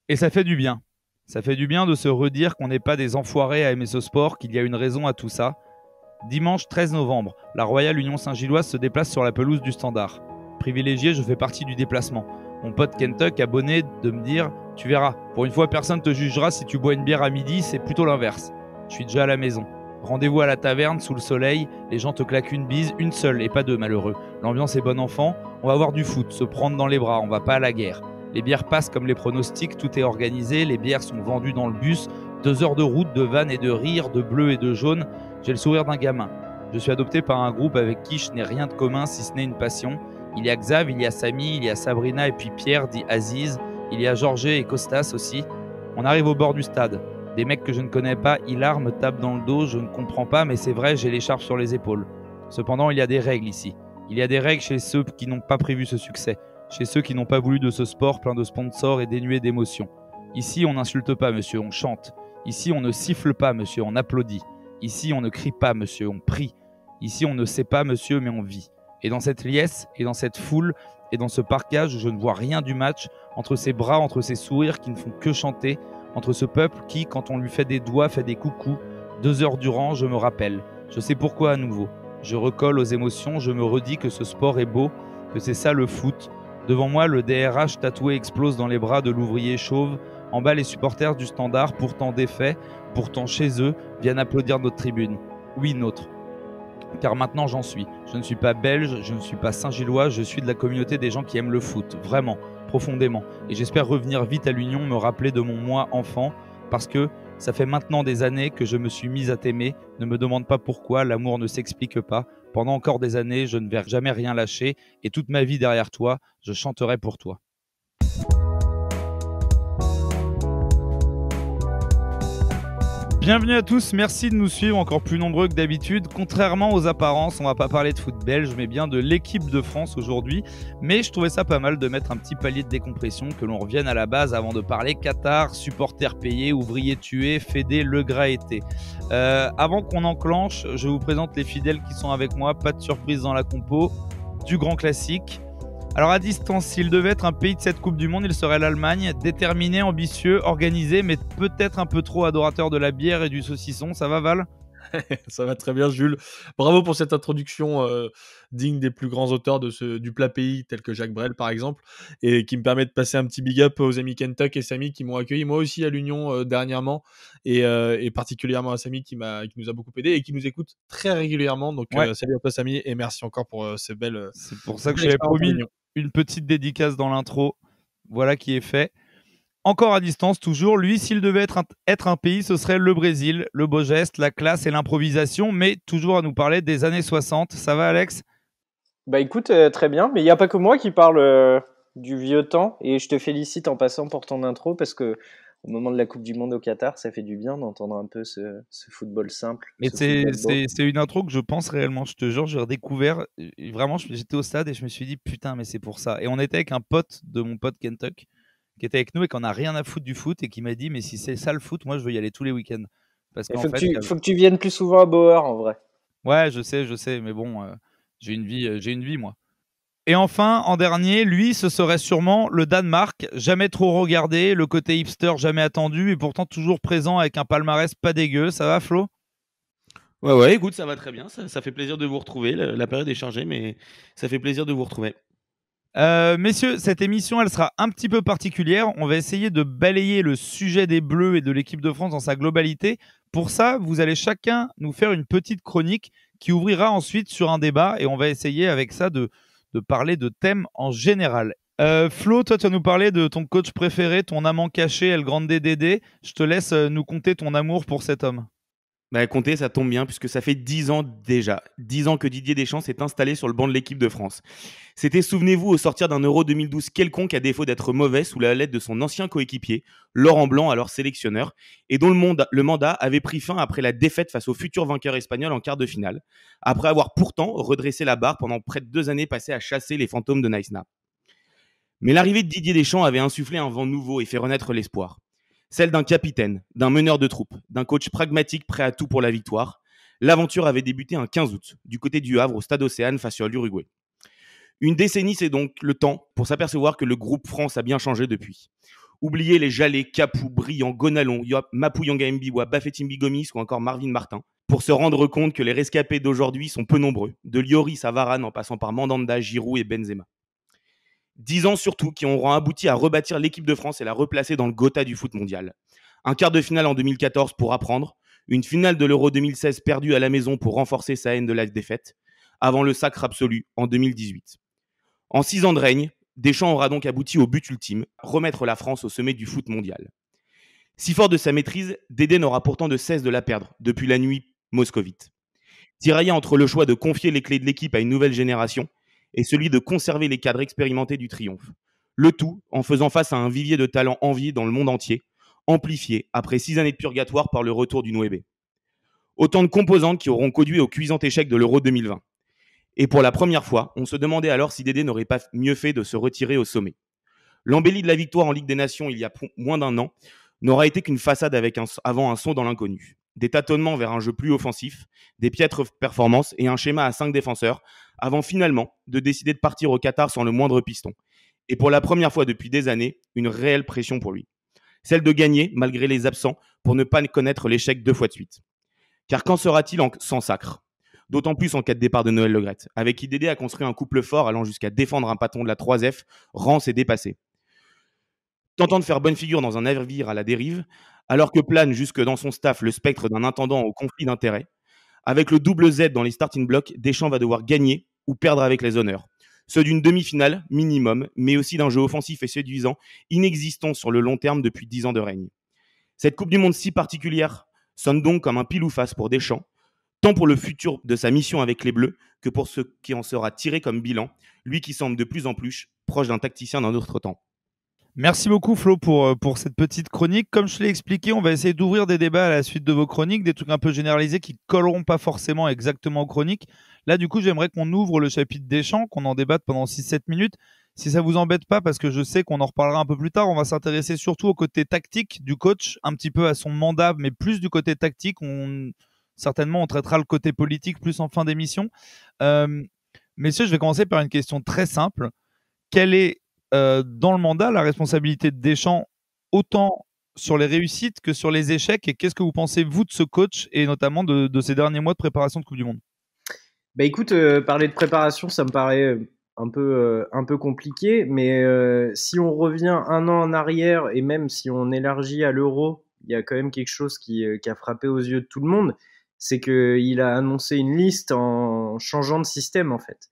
Et ça fait du bien. Ça fait du bien de se redire qu'on n'est pas des enfoirés à aimer ce sport, qu'il y a une raison à tout ça. Dimanche 13 novembre, la Royale Union Saint-Gilloise se déplace sur la pelouse du Standard. Privilégié, je fais partie du déplacement. Mon pote Kentuck abonné de me dire « Tu verras, pour une fois personne ne te jugera si tu bois une bière à midi, c'est plutôt l'inverse. » Je suis déjà à la maison. Rendez-vous à la taverne, sous le soleil, les gens te claquent une bise, une seule et pas deux malheureux. L'ambiance est bon enfant, on va voir du foot, se prendre dans les bras, on va pas à la guerre. Les bières passent comme les pronostics, tout est organisé, les bières sont vendues dans le bus, 2 heures de route, de vannes et de rires, de bleu et de jaune. J'ai le sourire d'un gamin. Je suis adopté par un groupe avec qui je n'ai rien de commun si ce n'est une passion. Il y a Xav, il y a Samy, il y a Sabrina et puis Pierre, dit Aziz. Il y a Georges et Costas aussi. On arrive au bord du stade. Des mecs que je ne connais pas, Hilar me tape dans le dos, je ne comprends pas, mais c'est vrai, j'ai l'écharpe sur les épaules. Cependant, il y a des règles ici. Il y a des règles chez ceux qui n'ont pas prévu ce succès, chez ceux qui n'ont pas voulu de ce sport plein de sponsors et dénué d'émotions. Ici, on n'insulte pas, monsieur, on chante. Ici, on ne siffle pas, monsieur, on applaudit. Ici, on ne crie pas, monsieur, on prie. Ici, on ne sait pas, monsieur, mais on vit. Et dans cette liesse, et dans cette foule, et dans ce parquage, je ne vois rien du match, entre ces bras, entre ces sourires qui ne font que chanter, entre ce peuple qui, quand on lui fait des doigts, fait des coucous. 2 heures durant, je me rappelle. Je sais pourquoi à nouveau. Je recolle aux émotions, je me redis que ce sport est beau, que c'est ça le foot. Devant moi, le DRH tatoué explose dans les bras de l'ouvrier chauve. En bas, les supporters du Standard, pourtant défaits, pourtant chez eux, viennent applaudir notre tribune. Oui, notre. Car maintenant j'en suis. Je ne suis pas belge, je ne suis pas Saint-Gillois, je suis de la communauté des gens qui aiment le foot, vraiment, profondément. Et j'espère revenir vite à l'Union, me rappeler de mon moi enfant, parce que ça fait maintenant des années que je me suis mise à t'aimer. Ne me demande pas pourquoi, l'amour ne s'explique pas. Pendant encore des années, je ne vais jamais rien lâcher, et toute ma vie derrière toi, je chanterai pour toi. Bienvenue à tous, merci de nous suivre encore plus nombreux que d'habitude. Contrairement aux apparences, on va pas parler de foot belge, mais bien de l'équipe de France aujourd'hui. Mais je trouvais ça pas mal de mettre un petit palier de décompression, que l'on revienne à la base avant de parler Qatar, supporters payés, ouvriers tués, Fédé, Le Gras été. Avant qu'on enclenche, je vous présente les fidèles qui sont avec moi, pas de surprise dans la compo, du grand classique. Alors à distance, s'il devait être un pays de cette Coupe du Monde, il serait l'Allemagne, déterminé, ambitieux, organisé, mais peut-être un peu trop adorateur de la bière et du saucisson. Ça va, Val ? Ça va très bien, Jules. Bravo pour cette introduction digne des plus grands auteurs du plat pays, tels que Jacques Brel par exemple, et qui me permet de passer un petit big up aux amis Kentuck et Samy qui m'ont accueilli, moi aussi à l'Union dernièrement, et particulièrement à Samy qui nous a beaucoup aidé et qui nous écoute très régulièrement. Donc salut à toi Samy et merci encore pour ces belles. C'est pour ça que j'avais promis une petite dédicace dans l'intro. Voilà qui est fait. Encore à distance, toujours. Lui, s'il devait être un pays, ce serait le Brésil. Le beau geste, la classe et l'improvisation, mais toujours à nous parler des années 60. Ça va, Alex ? Bah écoute, très bien, mais il n'y a pas que moi qui parle du vieux temps, et je te félicite en passant pour ton intro, parce que au moment de la Coupe du Monde au Qatar, ça fait du bien d'entendre un peu ce football simple. Mais c'est une intro que je pense réellement, je te jure, j'ai redécouvert. Vraiment, j'étais au stade et je me suis dit, putain, mais c'est pour ça. Et on était avec un pote de mon pote Kentuck, qui était avec nous et qu'on n'a rien à foutre du foot et qui m'a dit, mais si c'est ça le foot, moi je veux y aller tous les week-ends. Parce qu'en fait, faut que tu viennes plus souvent à Bauer en vrai. Ouais, je sais, mais bon, j'ai une vie moi. Et enfin, en dernier, lui, ce serait sûrement le Danemark, jamais trop regardé, le côté hipster jamais attendu et pourtant toujours présent avec un palmarès pas dégueu. Ça va, Flo ? Ouais, écoute, ça va très bien. Ça fait plaisir de vous retrouver. La période est chargée, mais ça fait plaisir de vous retrouver. Messieurs, cette émission, elle sera un petit peu particulière. On va essayer de balayer le sujet des Bleus et de l'équipe de France dans sa globalité. Pour ça, vous allez chacun nous faire une petite chronique qui ouvrira ensuite sur un débat et on va essayer avec ça de parler de thèmes en général. Flo, toi, tu vas nous parler de ton coach préféré, ton amant caché, El Grande Dédé. Je te laisse nous conter ton amour pour cet homme. Bah, comptez, ça tombe bien, puisque ça fait 10 ans déjà. 10 ans que Didier Deschamps s'est installé sur le banc de l'équipe de France. C'était, souvenez-vous, au sortir d'un Euro 2012 quelconque, à défaut d'être mauvais, sous la lettre de son ancien coéquipier, Laurent Blanc, alors sélectionneur, et dont le mandat avait pris fin après la défaite face au futur vainqueur espagnol en quart de finale, après avoir pourtant redressé la barre pendant près de 2 années passées à chasser les fantômes de Naïsna. Mais l'arrivée de Didier Deschamps avait insufflé un vent nouveau et fait renaître l'espoir. Celle d'un capitaine, d'un meneur de troupe, d'un coach pragmatique prêt à tout pour la victoire. L'aventure avait débuté un 15 août, du côté du Havre, au Stade Océane face à l'Uruguay. Une décennie, c'est donc le temps pour s'apercevoir que le groupe France a bien changé depuis. Oubliez les Jalais, Capou, Briand, Gonalon, Mapou Yanga Mbiwa, Bafetimbi Gomis ou encore Marvin Martin, pour se rendre compte que les rescapés d'aujourd'hui sont peu nombreux, de Lloris à Varane en passant par Mandanda, Giroud et Benzema. 10 ans surtout qui auront abouti à rebâtir l'équipe de France et la replacer dans le Gotha du foot mondial. Un quart de finale en 2014 pour apprendre, une finale de l'Euro 2016 perdue à la maison pour renforcer sa haine de la défaite, avant le sacre absolu en 2018. En 6 ans de règne, Deschamps aura donc abouti au but ultime, remettre la France au sommet du foot mondial. Si fort de sa maîtrise, Dédé n'aura pourtant de cesse de la perdre depuis la nuit moscovite. Tiraillé entre le choix de confier les clés de l'équipe à une nouvelle génération et celui de conserver les cadres expérimentés du triomphe. Le tout en faisant face à un vivier de talents enviés dans le monde entier, amplifié après 6 années de purgatoire par le retour du Noébé. Autant de composantes qui auront conduit au cuisant échec de l'Euro 2020. Et pour la première fois, on se demandait alors si Dédé n'aurait pas mieux fait de se retirer au sommet. L'embellie de la victoire en Ligue des Nations il y a moins d'un an n'aura été qu'une façade avant un saut dans l'inconnu. Des tâtonnements vers un jeu plus offensif, des piètres performances et un schéma à 5 défenseurs, avant finalement de décider de partir au Qatar sans le moindre piston. Et pour la première fois depuis des années, une réelle pression pour lui. Celle de gagner, malgré les absents, pour ne pas connaître l'échec 2 fois de suite. Car qu'en sera-t-il sans sacre ? D'autant plus en cas de départ de Noël Le Graët, avec qui Dédé a construit un couple fort allant jusqu'à défendre un patron de la 3F, rance et dépassé. Tentant de faire bonne figure dans un navire à la dérive, alors que plane jusque dans son staff le spectre d'un intendant au conflit d'intérêts, avec le double Z dans les starting blocks, Deschamps va devoir gagner ou perdre avec les honneurs. Ceux d'une demi-finale, minimum, mais aussi d'un jeu offensif et séduisant, inexistant sur le long terme depuis 10 ans de règne. Cette Coupe du Monde si particulière sonne donc comme un pile ou face pour Deschamps, tant pour le futur de sa mission avec les Bleus que pour ce qui en sera tiré comme bilan, lui qui semble de plus en plus proche d'un tacticien d'un autre temps. Merci beaucoup Flo pour cette petite chronique. Comme je l'ai expliqué, on va essayer d'ouvrir des débats à la suite de vos chroniques, des trucs un peu généralisés qui colleront pas forcément exactement aux chroniques. Là, du coup, j'aimerais qu'on ouvre le chapitre Deschamps, qu'on en débatte pendant 6-7 minutes. Si ça vous embête pas, parce que je sais qu'on en reparlera un peu plus tard, on va s'intéresser surtout au côté tactique du coach, un petit peu à son mandat, mais plus du côté tactique. Certainement, on traitera le côté politique plus en fin d'émission. Messieurs, je vais commencer par une question très simple. Quelle est dans le mandat la responsabilité de Deschamps autant sur les réussites que sur les échecs, et qu'est-ce que vous pensez vous de ce coach et notamment de ces derniers mois de préparation de Coupe du Monde? Bah écoute, parler de préparation ça me paraît un peu compliqué, mais si on revient un an en arrière et même si on élargit à l'Euro, il y a quand même quelque chose qui a frappé aux yeux de tout le monde, c'est qu'il a annoncé une liste en changeant de système en fait.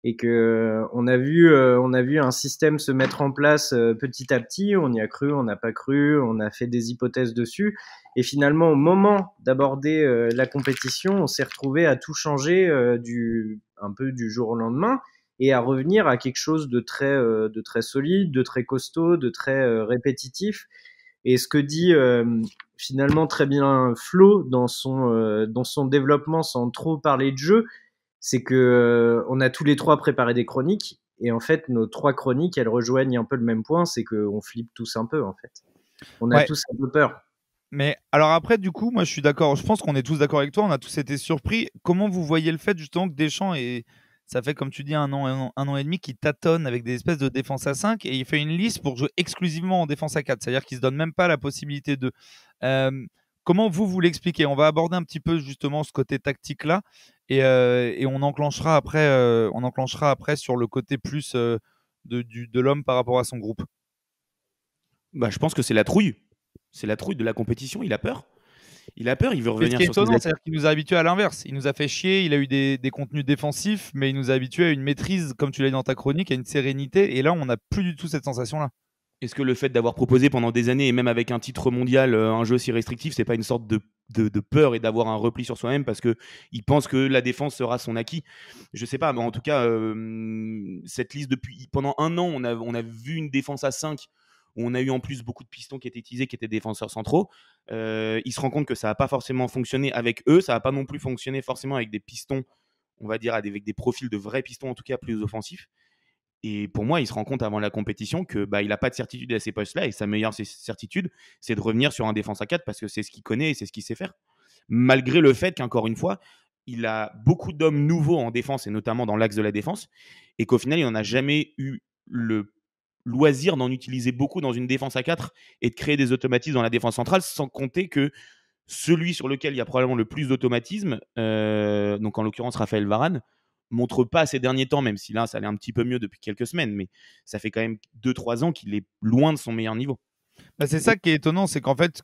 Et que on a vu un système se mettre en place petit à petit, on y a cru, on n'a pas cru, on a fait des hypothèses dessus, et finalement au moment d'aborder la compétition, on s'est retrouvé à tout changer un peu du jour au lendemain et à revenir à quelque chose de très solide, de très costaud, de très répétitif. Et ce que dit finalement très bien Flo dans son développement, sans trop parler de jeu, c'est que on a tous les trois préparé des chroniques, et en fait nos 3 chroniques elles rejoignent un peu le même point, c'est qu'on flippe tous un peu en fait. On a tous un peu peur. Mais alors après, du coup, moi je suis d'accord, je pense qu'on est tous d'accord avec toi, on a tous été surpris. Comment vous voyez le fait justement que Deschamps, ça fait comme tu dis un an et demi qu'il tâtonne avec des espèces de défense à 5 et il fait une liste pour jouer exclusivement en défense à 4, c'est-à-dire qu'il se donne même pas la possibilité de... Comment vous l'expliquez? On va aborder un petit peu justement ce côté tactique là et on enclenchera après sur le côté plus de l'homme par rapport à son groupe. Bah, je pense que c'est la trouille. C'est la trouille de la compétition. Il a peur. Il veut revenir sur ses étonnant, c'est-à-dire qu'il nous a habitués à l'inverse. Il nous a fait chier, il a eu des contenus défensifs, mais il nous a habitués à une maîtrise, comme tu l'as dit dans ta chronique, à une sérénité. Et là, on n'a plus du tout cette sensation-là. Est-ce que le fait d'avoir proposé pendant des années, et même avec un titre mondial, un jeu si restrictif, c'est pas une sorte de peur et d'avoir un repli sur soi-même parce qu'il pense que la défense sera son acquis? Je sais pas, mais en tout cas, cette liste, pendant un an, on a vu une défense à 5 où on a eu en plus beaucoup de pistons qui étaient utilisés, qui étaient défenseurs centraux. Il se rend compte que ça n'a pas forcément fonctionné avec eux, ça n'a pas non plus fonctionné forcément avec des pistons, on va dire, avec des profils de vrais pistons, en tout cas plus offensifs. Et pour moi, il se rend compte avant la compétition que il n'a pas de certitude à ces postes-là, et sa meilleure certitude, c'est de revenir sur un défense à 4 parce que c'est ce qu'il connaît et c'est ce qu'il sait faire. Malgré le fait qu'encore une fois, il a beaucoup d'hommes nouveaux en défense et notamment dans l'axe de la défense, et qu'au final, il n'en a jamais eu le loisir d'en utiliser beaucoup dans une défense à 4 et de créer des automatismes dans la défense centrale, sans compter que celui sur lequel il y a probablement le plus d'automatisme, donc en l'occurrence Raphaël Varane, montre pas ces derniers temps, même si là ça allait un petit peu mieux depuis quelques semaines, mais ça fait quand même 2-3 ans qu'il est loin de son meilleur niveau. Bah, c'est ça qui est étonnant, c'est qu'en fait,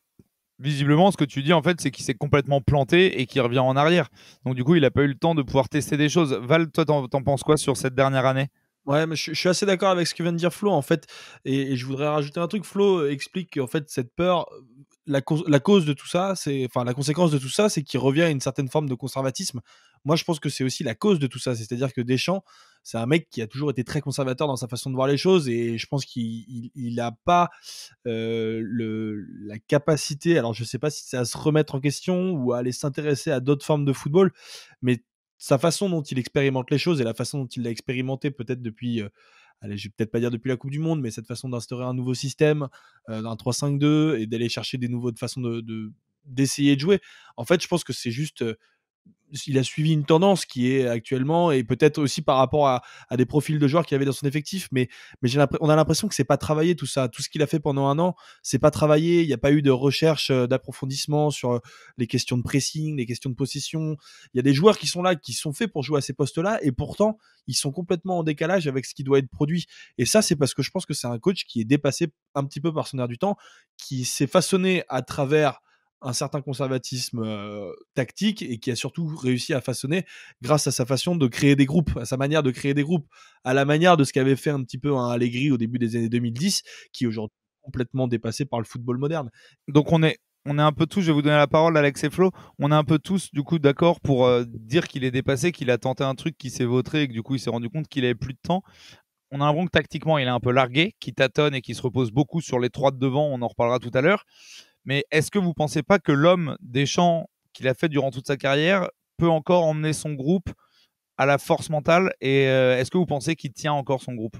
visiblement, ce que tu dis, en fait, c'est qu'il s'est complètement planté et qu'il revient en arrière. Donc, du coup, il n'a pas eu le temps de pouvoir tester des choses. Val, toi, t'en penses quoi sur cette dernière année ? Ouais, mais je suis assez d'accord avec ce que vient de dire Flo, en fait. Et je voudrais rajouter un truc. Flo explique qu'en fait, cette peur, la cause de tout ça, enfin, la conséquence de tout ça, c'est qu'il revient à une certaine forme de conservatisme. Moi, je pense que c'est aussi la cause de tout ça. C'est-à-dire que Deschamps, c'est un mec qui a toujours été très conservateur dans sa façon de voir les choses. Et je pense qu'il n'a pas la capacité, alors je sais pas si c'est à se remettre en question ou à aller s'intéresser à d'autres formes de football, mais sa façon dont il expérimente les choses et la façon dont il l'a expérimenté peut-être depuis, allez, je vais peut-être pas dire depuis la Coupe du Monde, mais cette façon d'instaurer un nouveau système, un 3-5-2 et d'aller chercher des nouveaux façons d'essayer de jouer. En fait, je pense que c'est juste, il a suivi une tendance qui est actuellement, et peut-être aussi par rapport à des profils de joueurs qu'il y avait dans son effectif, mais on a l'impression que c'est pas travaillé tout ça. Tout ce qu'il a fait pendant un an, c'est pas travaillé. Il n'y a pas eu de recherche, d'approfondissement sur les questions de pressing, les questions de possession. Il y a des joueurs qui sont là, qui sont faits pour jouer à ces postes-là, et pourtant, ils sont complètement en décalage avec ce qui doit être produit. Et ça, c'est parce que je pense que c'est un coach qui est dépassé un petit peu par son air du temps, qui s'est façonné à travers un certain conservatisme tactique, et qui a surtout réussi à façonner grâce à sa façon de créer des groupes, à sa manière de créer des groupes, à la manière de ce qu'avait fait un petit peu un Allegri au début des années 2010, qui est aujourd'hui complètement dépassé par le football moderne. Donc on est un peu tous, je vais vous donner la parole, Alex et Flo, on est un peu tous du coup d'accord pour dire qu'il est dépassé, qu'il a tenté un truc qui s'est vautré et que du coup il s'est rendu compte qu'il avait plus de temps. On a l'impression que tactiquement il est un peu largué, qu'il tâtonne et qu'il se repose beaucoup sur les trois de devant, on en reparlera tout à l'heure. Mais est-ce que vous ne pensez pas que l'homme Deschamps qu'il a fait durant toute sa carrière peut encore emmener son groupe à la force mentale, et est-ce que vous pensez qu'il tient encore son groupe ?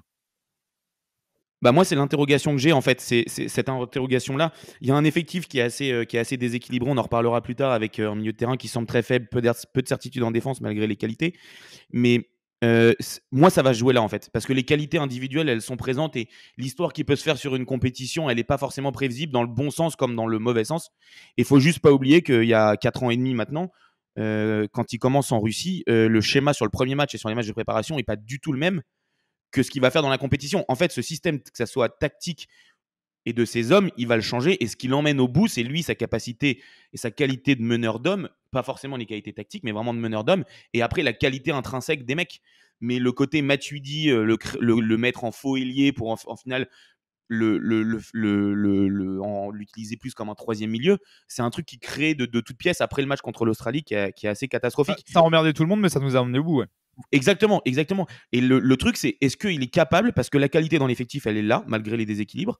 Bah moi, c'est l'interrogation que j'ai, en fait. C'est cette interrogation-là. Il y a un effectif qui est assez déséquilibré. On en reparlera plus tard, avec un milieu de terrain qui semble très faible, peu de certitude en défense malgré les qualités. Mais moi, ça va se jouer là, en fait. Parce que les qualités individuelles, elles sont présentes, et l'histoire qui peut se faire sur une compétition, elle n'est pas forcément prévisible dans le bon sens comme dans le mauvais sens. Il ne faut juste pas oublier qu'il y a 4 ans et demi maintenant, quand il commence en Russie, le schéma sur le premier match et sur les matchs de préparation n'est pas du tout le même que ce qu'il va faire dans la compétition. En fait, ce système, que ça soit tactique et de ses hommes, il va le changer. Et ce qui l'emmène au bout, c'est lui, sa capacité et sa qualité de meneur d'homme. Pas forcément les qualités tactiques, mais vraiment de meneur d'homme. Et après, la qualité intrinsèque des mecs. Mais le côté Matuidi, le mettre en faux ailier pour en final l'utiliser plus comme un troisième milieu, c'est un truc qui crée de toutes pièces après le match contre l'Australie qui est assez catastrophique. Ça a emmerdé tout le monde, mais ça nous a amené au bout, ouais. Exactement. Et le truc, c'est est-ce qu'il est capable, parce que la qualité dans l'effectif, elle est là, malgré les déséquilibres,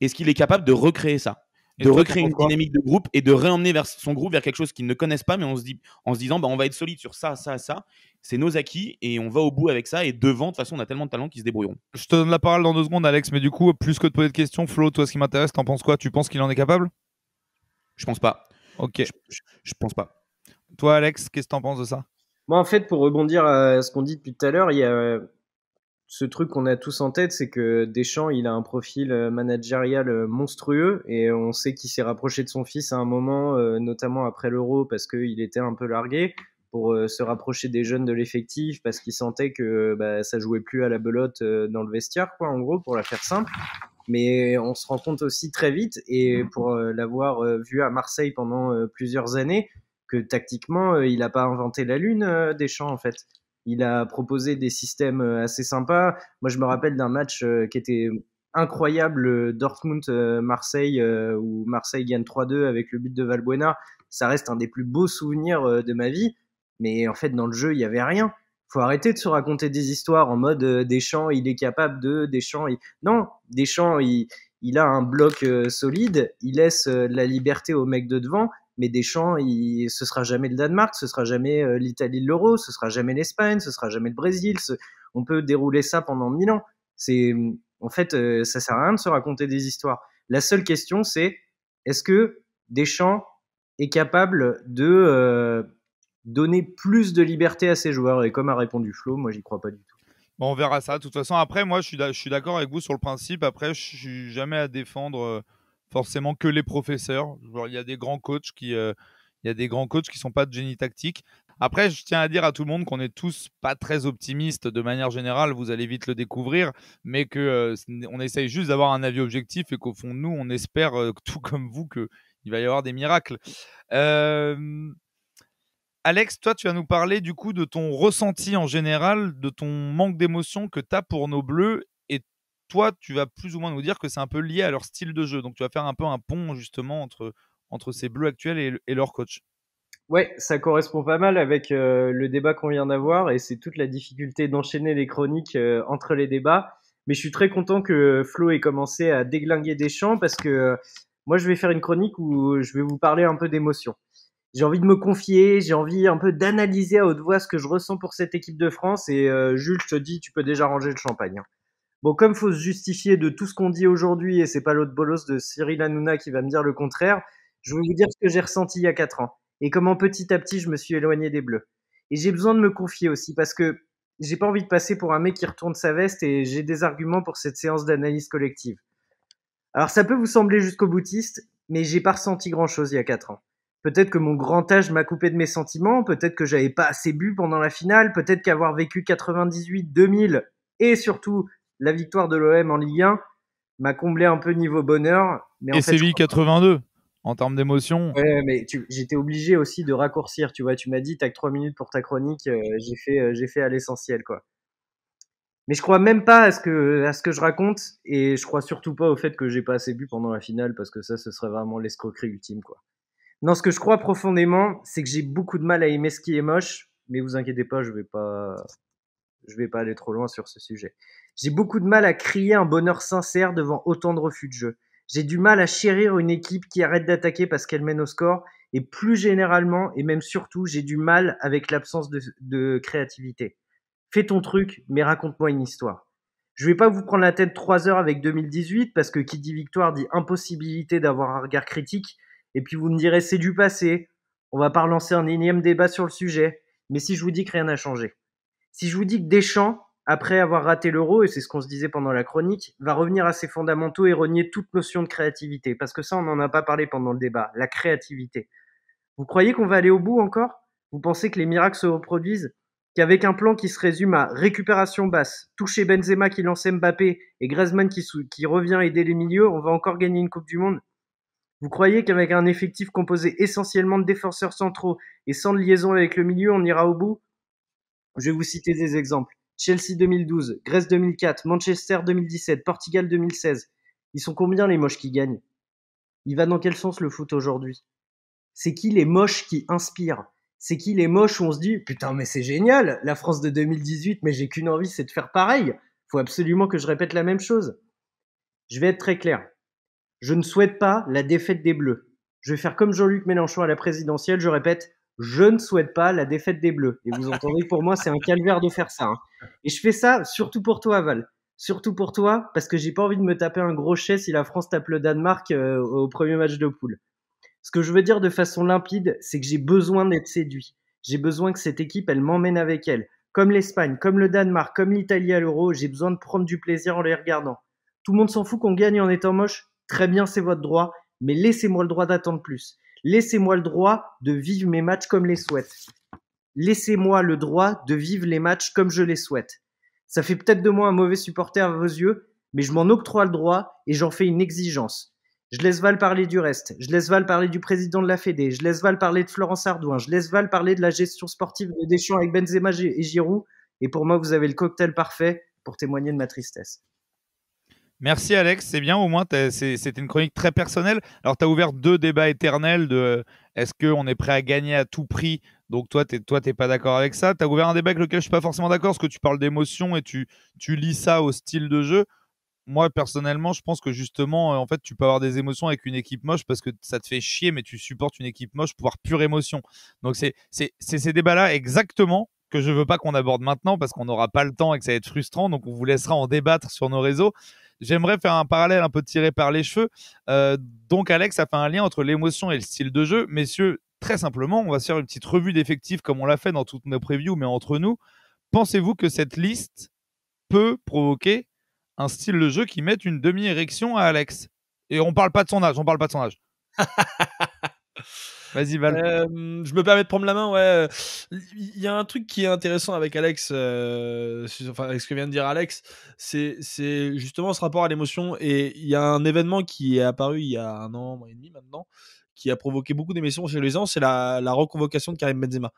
est-ce qu'il est capable de recréer ça, de recréer une dynamique de groupe et de réemmener son groupe vers quelque chose qu'ils ne connaissent pas, mais en se disant, bah, on va être solide sur ça, c'est nos acquis et on va au bout avec ça, et devant, de toute façon, on a tellement de talents qu'ils se débrouilleront. Je te donne la parole dans 2 secondes, Alex, mais du coup, plus que de poser de questions, Flo, toi, ce qui m'intéresse, t'en penses quoi ? Tu penses qu'il en est capable ? Je pense pas. Ok. Je pense pas. Toi, Alex, qu'est-ce que t'en penses de ça ? Moi, en fait, pour rebondir à ce qu'on dit depuis tout à l'heure, il y a ce truc qu'on a tous en tête, c'est que Deschamps, il a un profil managérial monstrueux, et on sait qu'il s'est rapproché de son fils à un moment, notamment après l'Euro, parce qu'il était un peu largué, pour se rapprocher des jeunes de l'effectif, parce qu'il sentait que ça jouait plus à la belote dans le vestiaire, quoi, en gros, pour la faire simple. Mais on se rend compte aussi très vite, et pour l'avoir vu à Marseille pendant plusieurs années, que tactiquement, il n'a pas inventé la lune, Deschamps, en fait. Il a proposé des systèmes assez sympas. Moi, je me rappelle d'un match qui était incroyable, Dortmund-Marseille, où Marseille gagne 3-2 avec le but de Valbuena. Ça reste un des plus beaux souvenirs de ma vie. Mais en fait, dans le jeu, il n'y avait rien. Faut arrêter de se raconter des histoires en mode Deschamps, il est capable de... Non, Deschamps, il a un bloc solide. Il laisse la liberté aux mecs de devant. Mais Deschamps, ce sera jamais le Danemark, ce sera jamais l'Italie de l'Euro, ce sera jamais l'Espagne, ce sera jamais le Brésil. On peut dérouler ça pendant 1000 ans. En fait, ça sert à rien de se raconter des histoires. La seule question, c'est est-ce que Deschamps est capable de donner plus de liberté à ses joueurs ? Et comme a répondu Flo, moi, j'y crois pas du tout. Bon, on verra ça. De toute façon, après, moi, je suis d'accord avec vous sur le principe. Après, je suis jamais à défendre forcément que les professeurs. Genre, il y a des grands coachs il y a des grands coachs qui sont pas de génie tactique. Après, je tiens à dire à tout le monde qu'on est tous pas très optimistes de manière générale. Vous allez vite le découvrir, mais que on essaye juste d'avoir un avis objectif et qu'au fond de nous, on espère tout comme vous que il va y avoir des miracles. Euh, Alex, toi, tu vas nous parler du coup de ton ressenti en général, de ton manque d'émotion que tu as pour nos Bleus. Et toi, tu vas plus ou moins nous dire que c'est un peu lié à leur style de jeu. Donc, tu vas faire un peu un pont justement entre ces Bleus actuels et leur coach. Ouais, ça correspond pas mal avec le débat qu'on vient d'avoir et c'est toute la difficulté d'enchaîner les chroniques entre les débats. Mais je suis très content que Flo ait commencé à déglinguer Deschamps parce que moi je vais faire une chronique où je vais vous parler un peu d'émotion. J'ai envie de me confier, j'ai envie un peu d'analyser à haute voix ce que je ressens pour cette équipe de France et Jules, je te dis, tu peux déjà ranger le champagne, hein. Bon, comme faut se justifier de tout ce qu'on dit aujourd'hui et c'est pas l'autre bolos de Cyril Hanouna qui va me dire le contraire, je vais vous dire ce que j'ai ressenti il y a 4 ans et comment petit à petit je me suis éloigné des Bleus. Et j'ai besoin de me confier aussi parce que j'ai pas envie de passer pour un mec qui retourne sa veste et j'ai des arguments pour cette séance d'analyse collective. Alors ça peut vous sembler jusqu'au boutiste, mais j'ai pas ressenti grand chose il y a 4 ans. Peut-être que mon grand âge m'a coupé de mes sentiments, peut-être que j'avais pas assez bu pendant la finale, peut-être qu'avoir vécu 98, 2000 et surtout la victoire de l'OM en Ligue 1 m'a comblé un peu niveau bonheur. Mais en Et fait, Séville 82, en termes d'émotion. ouais, mais j'étais obligé aussi de raccourcir, tu vois. Tu m'as dit, t'as que 3 minutes pour ta chronique, j'ai fait à l'essentiel, quoi. Mais je crois même pas à ce que je raconte, et je crois surtout pas au fait que j'ai pas assez bu pendant la finale, parce que ça, ce serait vraiment l'escroquerie ultime, quoi. Non, ce que je crois profondément, c'est que j'ai beaucoup de mal à aimer ce qui est moche, mais vous inquiétez pas, je vais pas aller trop loin sur ce sujet. J'ai beaucoup de mal à crier un bonheur sincère devant autant de refus de jeu. J'ai du mal à chérir une équipe qui arrête d'attaquer parce qu'elle mène au score, et plus généralement, et même surtout, j'ai du mal avec l'absence de créativité. Fais ton truc, mais raconte-moi une histoire. Je vais pas vous prendre la tête 3 heures avec 2018 parce que qui dit victoire dit impossibilité d'avoir un regard critique. Et puis vous me direz c'est du passé. On va pas relancer un énième débat sur le sujet. Mais si je vous dis que rien n'a changé, si je vous dis que Deschamps, après avoir raté l'Euro, et c'est ce qu'on se disait pendant la chronique, va revenir à ses fondamentaux et renier toute notion de créativité, parce que ça on n'en a pas parlé pendant le débat, la créativité. Vous croyez qu'on va aller au bout encore? Vous pensez que les miracles se reproduisent? Qu'avec un plan qui se résume à récupération basse, toucher Benzema qui lance Mbappé et Griezmann qui revient aider les milieux, on va encore gagner une Coupe du Monde? Vous croyez qu'avec un effectif composé essentiellement de défenseurs centraux et sans de liaison avec le milieu, on ira au bout? Je vais vous citer des exemples. Chelsea 2012, Grèce 2004, Manchester 2017, Portugal 2016. Ils sont combien les moches qui gagnent? Il va dans quel sens le foot aujourd'hui? C'est qui les moches qui inspirent? C'est qui les moches où on se dit putain mais c'est génial, la France de 2018, mais j'ai qu'une envie, c'est de faire pareil. Faut absolument que je répète la même chose. Je vais être très clair. Je ne souhaite pas la défaite des Bleus. Je vais faire comme Jean-Luc Mélenchon à la présidentielle, je répète, je ne souhaite pas la défaite des Bleus. Et vous entendez que pour moi, c'est un calvaire de faire ça, hein. Et je fais ça surtout pour toi, Val. Surtout pour toi, parce que j'ai pas envie de me taper un gros chais si la France tape le Danemark au premier match de poule. Ce que je veux dire de façon limpide, c'est que j'ai besoin d'être séduit. J'ai besoin que cette équipe, elle m'emmène avec elle. Comme l'Espagne, comme le Danemark, comme l'Italie à l'Euro, j'ai besoin de prendre du plaisir en les regardant. Tout le monde s'en fout qu'on gagne en étant moche. Très bien, c'est votre droit, mais laissez-moi le droit d'attendre plus. Laissez-moi le droit de vivre mes matchs comme les souhaite. Laissez-moi le droit de vivre les matchs comme je les souhaite. Ça fait peut-être de moi un mauvais supporter à vos yeux, mais je m'en octroie le droit et j'en fais une exigence. Je laisse Val parler du reste. Je laisse Val parler du président de la Fédé. Je laisse Val parler de Florence Ardouin. Je laisse Val parler de la gestion sportive de Deschamps avec Benzema et Giroud. Et pour moi, vous avez le cocktail parfait pour témoigner de ma tristesse. Merci Alex, c'est bien, au moins c'était une chronique très personnelle. Alors tu as ouvert 2 débats éternels de est-ce qu'on est prêt à gagner à tout prix, donc toi t'es pas d'accord avec ça. Tu as ouvert un débat avec lequel je suis pas forcément d'accord, parce que tu parles d'émotion et tu lis ça au style de jeu. Moi personnellement je pense que justement en fait tu peux avoir des émotions avec une équipe moche parce que ça te fait chier, mais tu supportes une équipe moche pour avoir pure émotion. Donc c'est ces débats-là exactement que je veux pas qu'on aborde maintenant parce qu'on n'aura pas le temps et que ça va être frustrant, donc on vous laissera en débattre sur nos réseaux. J'aimerais faire un parallèle un peu tiré par les cheveux. Donc Alex a fait un lien entre l'émotion et le style de jeu. Messieurs, très simplement, on va se faire une petite revue d'effectifs comme on l'a fait dans toutes nos previews, mais entre nous. Pensez-vous que cette liste peut provoquer un style de jeu qui mette une demi-érection à Alex. Et on parle pas de son âge, Vas-y, Val. Je me permets de prendre la main, ouais. Il y a un truc qui est intéressant avec Alex, avec ce que vient de dire Alex, c'est justement ce rapport à l'émotion. Et il y a un événement qui est apparu il y a 1 an et demi maintenant, qui a provoqué beaucoup d'émotions chez les gens, c'est la reconvocation de Karim Benzema.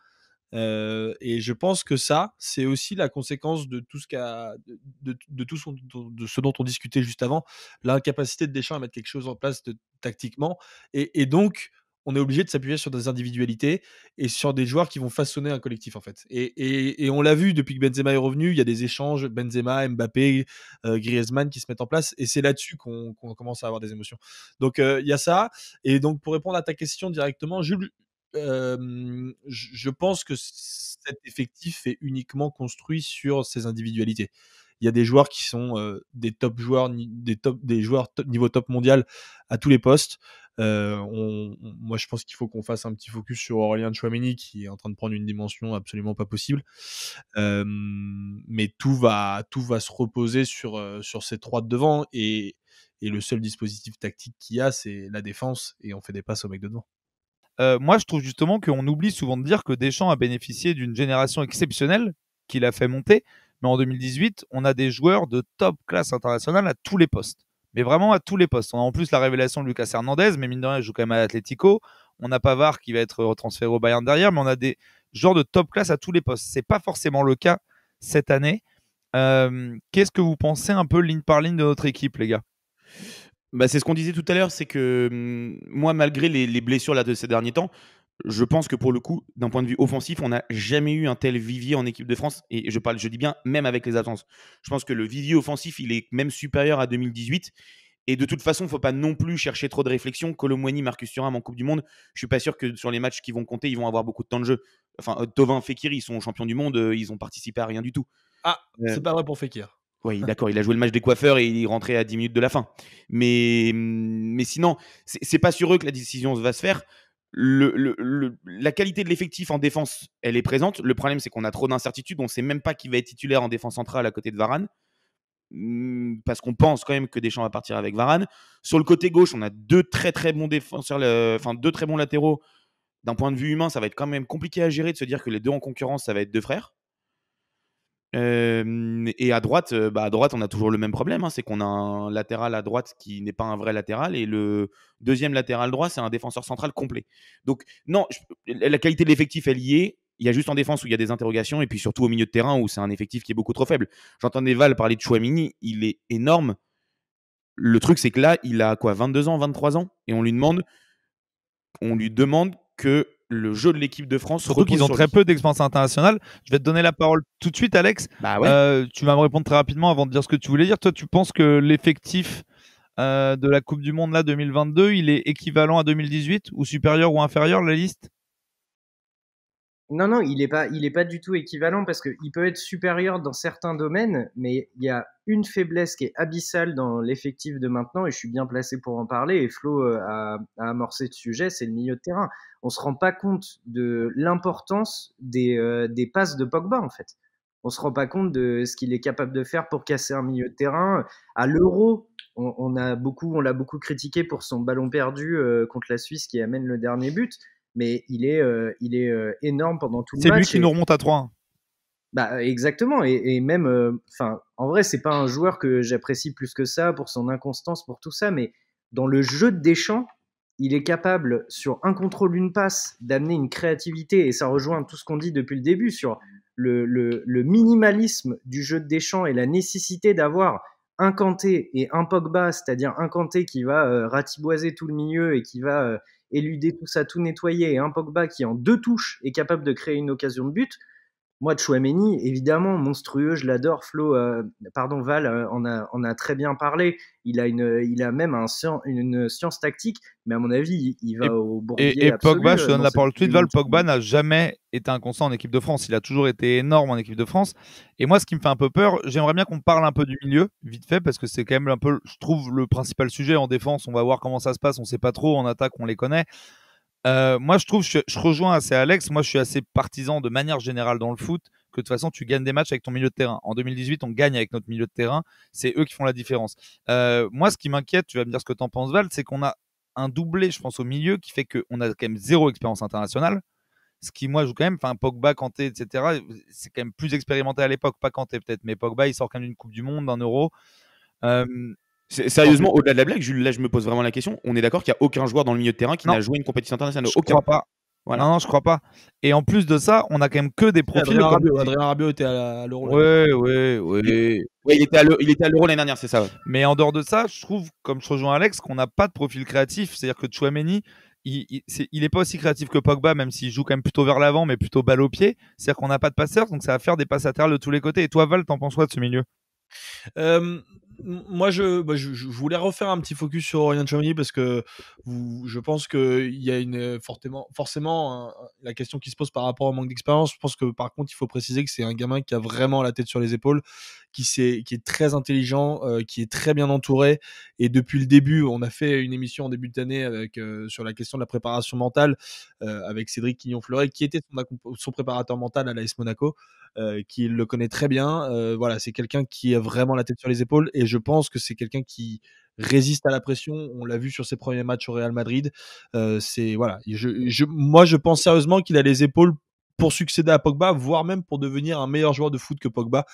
Et je pense que ça, c'est aussi la conséquence de tout de ce dont on discutait juste avant, l'incapacité de Deschamps à mettre quelque chose en place tactiquement. Et donc, on est obligé de s'appuyer sur des individualités et sur des joueurs qui vont façonner un collectif, en fait. Et on l'a vu depuis que Benzema est revenu, il y a des échanges, Benzema, Mbappé, Griezmann qui se mettent en place, et c'est là-dessus qu'on commence à avoir des émotions. Donc, il y a ça. Et donc, pour répondre à ta question directement, Jules, je pense que cet effectif est uniquement construit sur ces individualités. Il y a des joueurs qui sont des top joueurs, des joueurs niveau top mondial à tous les postes. Moi, je pense qu'il faut qu'on fasse un petit focus sur Aurélien Tchouaméni, qui est en train de prendre une dimension absolument pas possible. Mais tout va se reposer sur ces 3 de devant, et le seul dispositif tactique qu'il y a, c'est la défense, et on fait des passes au mec de devant. Moi, je trouve justement qu'on oublie souvent de dire que Deschamps a bénéficié d'une génération exceptionnelle qu'il a fait monter. Mais en 2018, on a des joueurs de top classe internationale à tous les postes. Mais vraiment à tous les postes. On a en plus la révélation de Lucas Hernandez, mais mine de rien, il joue quand même à l'Atlético. On a Pavard qui va être transféré au Bayern derrière, mais on a des joueurs de top classe à tous les postes. C'est pas forcément le cas cette année. Qu'est-ce que vous pensez un peu ligne par ligne de notre équipe, les gars ? Bah, c'est ce qu'on disait tout à l'heure, c'est que moi, malgré les blessures là, de ces derniers temps, je pense que pour le coup, d'un point de vue offensif, on n'a jamais eu un tel vivier en équipe de France. Et je dis bien même avec les absences. Je pense que le vivier offensif, il est même supérieur à 2018. Et de toute façon, il ne faut pas non plus chercher trop de réflexion. Kolo Muani, Marcus Thuram en Coupe du Monde, je ne suis pas sûr que sur les matchs qui vont compter, ils vont avoir beaucoup de temps de jeu. Enfin, Thauvin, Fekir, ils sont champions du monde, ils ont participé à rien du tout. Ah, c'est pas vrai pour Fekir. Oui, d'accord, il a joué le match des coiffeurs et il est rentré à 10 minutes de la fin. Mais sinon, c'est pas sur eux que la décision va se faire. La qualité de l'effectif en défense, elle est présente. Le problème, c'est qu'on a trop d'incertitudes. On ne sait même pas qui va être titulaire en défense centrale à côté de Varane. Parce qu'on pense quand même que Deschamps va partir avec Varane. Sur le côté gauche, on a 2 très très bons défenseurs, 2 très bons latéraux. D'un point de vue humain, ça va être quand même compliqué à gérer de se dire que les 2 en concurrence, ça va être 2 frères. Et à droite, on a toujours le même problème, hein, c'est qu'on a un latéral à droite qui n'est pas un vrai latéral, et le deuxième latéral droit, c'est un défenseur central complet. Donc non, la qualité de l'effectif, elle y est. Il y a juste en défense où il y a des interrogations, et puis surtout au milieu de terrain où c'est un effectif qui est beaucoup trop faible. J'entendais Val parler de Tchouaméni, il est énorme. Le truc, c'est que là, il a quoi, 22 ans, 23 ans, et on lui demande que le jeu de l'équipe de France surtout qu'ils ont très peu d'expérience internationale. Je vais te donner la parole tout de suite, Alex. Bah ouais. Tu vas me répondre très rapidement avant de dire ce que tu voulais dire. Toi, tu penses que l'effectif de la Coupe du Monde là 2022, il est équivalent à 2018 ou supérieur ou inférieur, la liste? Non, il est pas du tout équivalent, parce qu'il peut être supérieur dans certains domaines, mais il y a une faiblesse qui est abyssale dans l'effectif de maintenant, et je suis bien placé pour en parler, et Flo a amorcé le sujet, c'est le milieu de terrain. On se rend pas compte de l'importance des passes de Pogba, en fait. On se rend pas compte de ce qu'il est capable de faire pour casser un milieu de terrain. À l'Euro, on l'a beaucoup critiqué pour son ballon perdu contre la Suisse qui amène le dernier but. Mais il est énorme pendant tout le match. C'est lui qui nous remonte à 3-1. Bah, exactement. Et même, en vrai, c'est pas un joueur que j'apprécie plus que ça pour son inconstance, pour tout ça. Mais dans le jeu de Deschamps, il est capable, sur un contrôle, une passe, d'amener une créativité. Et ça rejoint tout ce qu'on dit depuis le début sur le minimalisme du jeu de Deschamps et la nécessité d'avoir un Kanté et un Pogba, c'est-à-dire un Kanté qui va ratiboiser tout le milieu et qui va éluder tout ça, tout nettoyer, et un Pogba qui en 2 touches est capable de créer une occasion de but. Moi, Tchouaméni, évidemment, monstrueux, je l'adore. Flo, Val, on a très bien parlé. Il a même une science tactique, mais à mon avis, il va au bourbier et absolu. Pogba, je te donne la parole tout de suite, Val. Pogba n'a jamais été inconstant en équipe de France. Il a toujours été énorme en équipe de France. Et moi, ce qui me fait un peu peur, j'aimerais bien qu'on parle un peu du milieu, vite fait, parce que c'est quand même un peu, je trouve, le principal sujet en défense. On va voir comment ça se passe. On sait pas trop. En attaque, on les connaît. Moi, je rejoins assez Alex. Moi, je suis assez partisan de manière générale dans le foot que de toute façon, tu gagnes des matchs avec ton milieu de terrain. En 2018, on gagne avec notre milieu de terrain. C'est eux qui font la différence. Moi, ce qui m'inquiète, tu vas me dire ce que tu en penses, Val, c'est qu'on a un doublé, je pense, au milieu qui fait qu'on a quand même zéro expérience internationale. Ce qui, moi, joue quand même. Enfin, Pogba, Kanté, etc. C'est quand même plus expérimenté à l'époque. Pas Kanté, peut-être, mais Pogba, il sort quand même d'une Coupe du Monde, d'un Euro. Sérieusement, au-delà de la blague, Jules, là, je me pose vraiment la question. On est d'accord qu'il n'y a aucun joueur dans le milieu de terrain qui Non. n'a joué une compétition internationale. Je crois pas. Voilà. Non, je crois pas. Et en plus de ça, on a quand même que des profils. Adrien Rabiot était à l'Euro. Ouais. Il était à l'Euro l'année dernière, c'est ça. Ouais. Mais en dehors de ça, je trouve, comme je rejoins Alex, qu'on n'a pas de profil créatif. C'est-à-dire que Tchouaméni, il est pas aussi créatif que Pogba, même s'il joue quand même plutôt vers l'avant, mais plutôt balle au pied. C'est-à-dire qu'on n'a pas de passeur, donc ça va faire des passes latérales de tous les côtés. Et toi, Val, t'en penses quoi de ce milieu? Moi, je voulais refaire un petit focus sur Aurélien Tchouaméni parce que je pense qu'il y a forcément la question qui se pose par rapport au manque d'expérience. Je pense que par contre, il faut préciser que c'est un gamin qui a vraiment la tête sur les épaules, qui est très intelligent, qui est très bien entouré. Et depuis le début, on a fait une émission en début d'année sur la question de la préparation mentale avec Cédric Quignon-Fleuret, qui était son préparateur mental à l'AS Monaco. Qui le connaît très bien. Voilà, c'est quelqu'un qui a vraiment la tête sur les épaules et je pense que c'est quelqu'un qui résiste à la pression. On l'a vu sur ses premiers matchs au Real Madrid. Voilà. Moi, je pense sérieusement qu'il a les épaules pour succéder à Pogba, voire même pour devenir un meilleur joueur de foot que Pogba,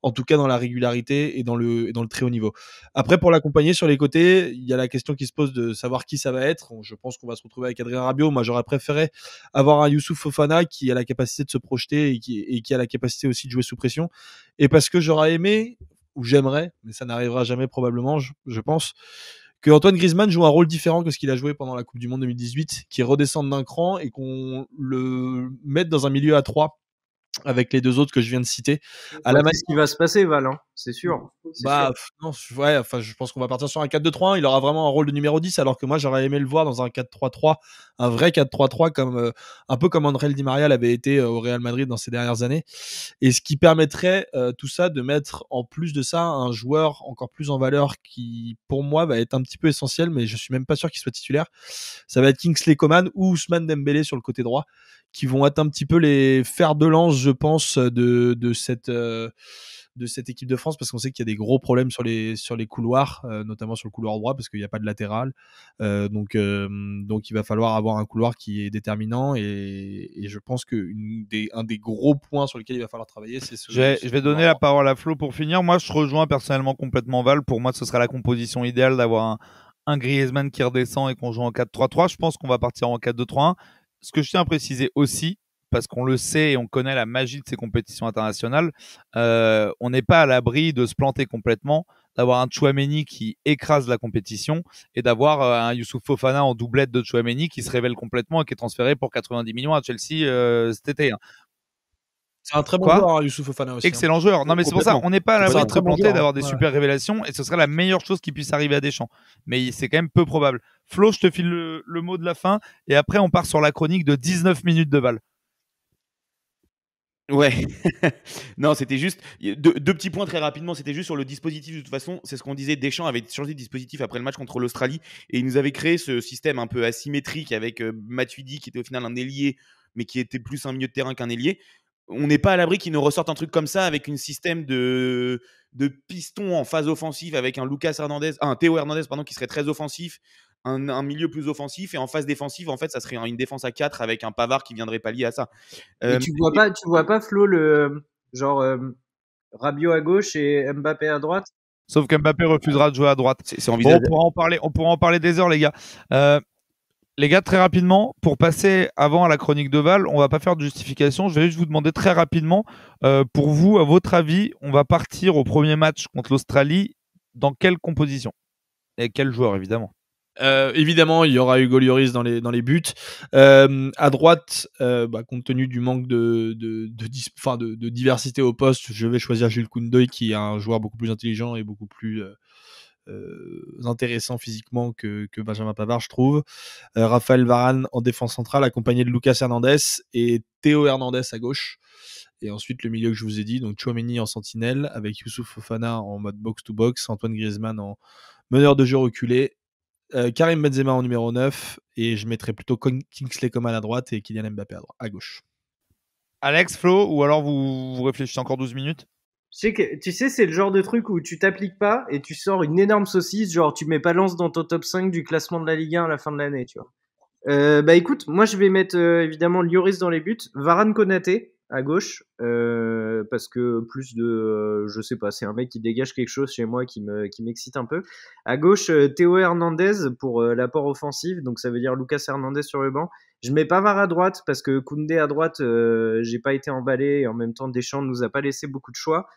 en tout cas dans la régularité et dans le très haut niveau. Après, pour l'accompagner sur les côtés, il y a la question qui se pose de savoir qui ça va être. Je pense qu'on va se retrouver avec Adrien Rabiot. Moi, j'aurais préféré avoir un Youssouf Fofana qui a la capacité de se projeter et qui a la capacité aussi de jouer sous pression. Et parce que j'aurais aimé, ou j'aimerais, mais ça n'arrivera jamais probablement, je pense, que Antoine Griezmann joue un rôle différent que ce qu'il a joué pendant la Coupe du Monde 2018, qui redescende d'un cran et qu'on le mette dans un milieu à 3 avec les deux autres que je viens de citer. C'est ce qui va se passer, Val, hein, c'est sûr. Non, ouais, enfin, je pense qu'on va partir sur un 4-2-3-1. Il aura vraiment un rôle de numéro 10, alors que moi, j'aurais aimé le voir dans un 4-3-3, un vrai 4-3-3, comme, un peu comme André Di Maria l'avait été au Real Madrid dans ces dernières années. Et ce qui permettrait tout ça de mettre, en plus de ça, un joueur encore plus en valeur qui, pour moi, va être un petit peu essentiel, mais je suis même pas sûr qu'il soit titulaire. Ça va être Kingsley Coman ou Ousmane Dembélé sur le côté droit, qui vont être un petit peu les fers de lance, je pense, de cette équipe de France, parce qu'on sait qu'il y a des gros problèmes sur les couloirs, notamment sur le couloir droit, parce qu'il n'y a pas de latéral. Donc il va falloir avoir un couloir qui est déterminant, et je pense qu'un des gros points sur lesquels il va falloir travailler, c'est ce. Je vais donner la parole à Flo pour finir. Moi, je rejoins personnellement complètement Val. Pour moi, ce sera la composition idéale d'avoir un Griezmann qui redescend et qu'on joue en 4-3-3. Je pense qu'on va partir en 4-2-3-1. Ce que je tiens à préciser aussi, parce qu'on le sait et on connaît la magie de ces compétitions internationales, on n'est pas à l'abri de se planter complètement, d'avoir un Tchouaméni qui écrase la compétition et d'avoir un Youssouf Fofana en doublette de Tchouaméni qui se révèle complètement et qui est transféré pour 90 millions à Chelsea cet été. C'est un très bon joueur, Youssouf Fofana aussi. Excellent joueur. Non, mais c'est pour ça, on n'est pas à l'abri de se planter, d'avoir des super révélations, et ce serait la meilleure chose qui puisse arriver à Deschamps. Mais c'est quand même peu probable. Flo, je te file le mot de la fin, et après on part sur la chronique de 19 minutes de Val. Ouais. Non, c'était juste deux petits points très rapidement. C'était juste sur le dispositif. De toute façon, c'est ce qu'on disait. Deschamps avait changé de dispositif après le match contre l'Australie et il nous avait créé ce système un peu asymétrique avec Matuidi qui était au final un ailier, mais qui était plus un milieu de terrain qu'un ailier. On n'est pas à l'abri qu'il nous ressorte un truc comme ça avec un système de piston en phase offensive avec un Théo Hernandez qui serait très offensif, un milieu plus offensif, et en phase défensive, en fait, ça serait une défense à 4 avec un Pavard qui viendrait pallier à ça. Et tu vois pas Flo, Rabiot à gauche et Mbappé à droite? Sauf qu'Mbappé refusera de jouer à droite. C'est envisageable. Bon, on pourra en parler des heures, les gars. Les gars, très rapidement, pour passer avant à la chronique de Val, on va pas faire de justification. Je vais juste vous demander très rapidement, pour vous, à votre avis, on va partir au premier match contre l'Australie dans quelle composition? Et quel joueur, évidemment? Évidemment, il y aura Hugo Lloris dans les buts. À droite, compte tenu du manque de diversité au poste, je vais choisir Jules Koundoy, qui est un joueur beaucoup plus intelligent et beaucoup plus intéressant physiquement que Benjamin Pavard, je trouve. Raphaël Varane en défense centrale, accompagné de Lucas Hernandez et Théo Hernandez à gauche. Et ensuite, le milieu que je vous ai dit, donc Tchouaméni en sentinelle, avec Youssouf Fofana en mode box-to-box, Antoine Griezmann en meneur de jeu reculé, Karim Benzema en numéro 9 et je mettrais plutôt Kingsley Coman à droite et Kylian Mbappé à gauche. Alex, Flo, ou alors vous réfléchissez encore 12 minutes? Tu sais, c'est le genre de truc où tu t'appliques pas et tu sors une énorme saucisse, genre tu mets pas Lens dans ton top 5 du classement de la Ligue 1 à la fin de l'année, tu vois. Bah écoute, moi je vais mettre évidemment Lloris dans les buts, Varane Konaté à gauche, parce que plus de, je sais pas, c'est un mec qui dégage quelque chose chez moi qui m'excite un peu. À gauche, Théo Hernandez pour l'apport offensif, donc ça veut dire Lucas Hernandez sur le banc. Je mets Pavard à droite parce que Koundé à droite, j'ai pas été emballé et en même temps Deschamps nous a pas laissé beaucoup de choix.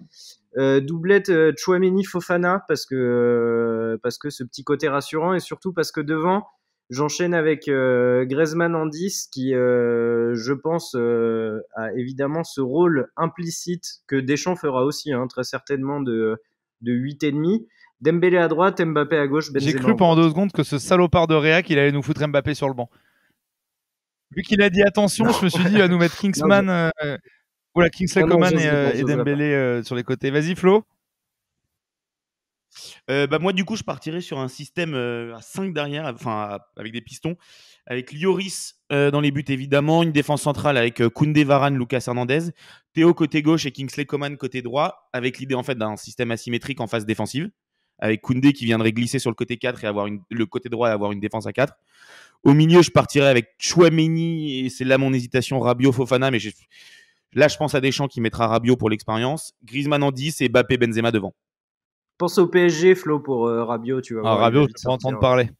Doublette Tchouaméni Fofana parce que ce petit côté rassurant et surtout parce que devant j'enchaîne avec Griezmann en 10 qui, je pense, a évidemment ce rôle implicite que Deschamps fera aussi, hein, très certainement, de 8,5. Dembélé à droite, Mbappé à gauche, Benzema. J'ai cru pendant 2 secondes que ce salopard de Réac, il allait nous foutre Mbappé sur le banc. Vu qu'il a dit attention, je me suis dit, il va nous mettre Kingsman, voilà, Kingsley Coman et Dembélé sur les côtés. Vas-y, Flo. Moi, du coup, je partirais sur un système à 5 derrière, enfin avec des pistons, avec Lloris dans les buts évidemment, une défense centrale avec Koundé, Varane, Lucas Hernandez, Théo côté gauche et Kingsley Coman côté droit, avec l'idée en fait d'un système asymétrique en phase défensive, avec Koundé qui viendrait glisser sur le côté 4 et avoir le côté droit et avoir une défense à 4. Au milieu, je partirais avec Tchouaméni, et c'est là mon hésitation, Rabiot, Fofana, mais là je pense à Deschamps qui mettra Rabiot pour l'expérience, Griezmann en 10 et Mbappé, Benzema devant. Pense au PSG, Flo, pour Rabiot, tu vas voir. Rabiot, je ne peux pas entendre parler.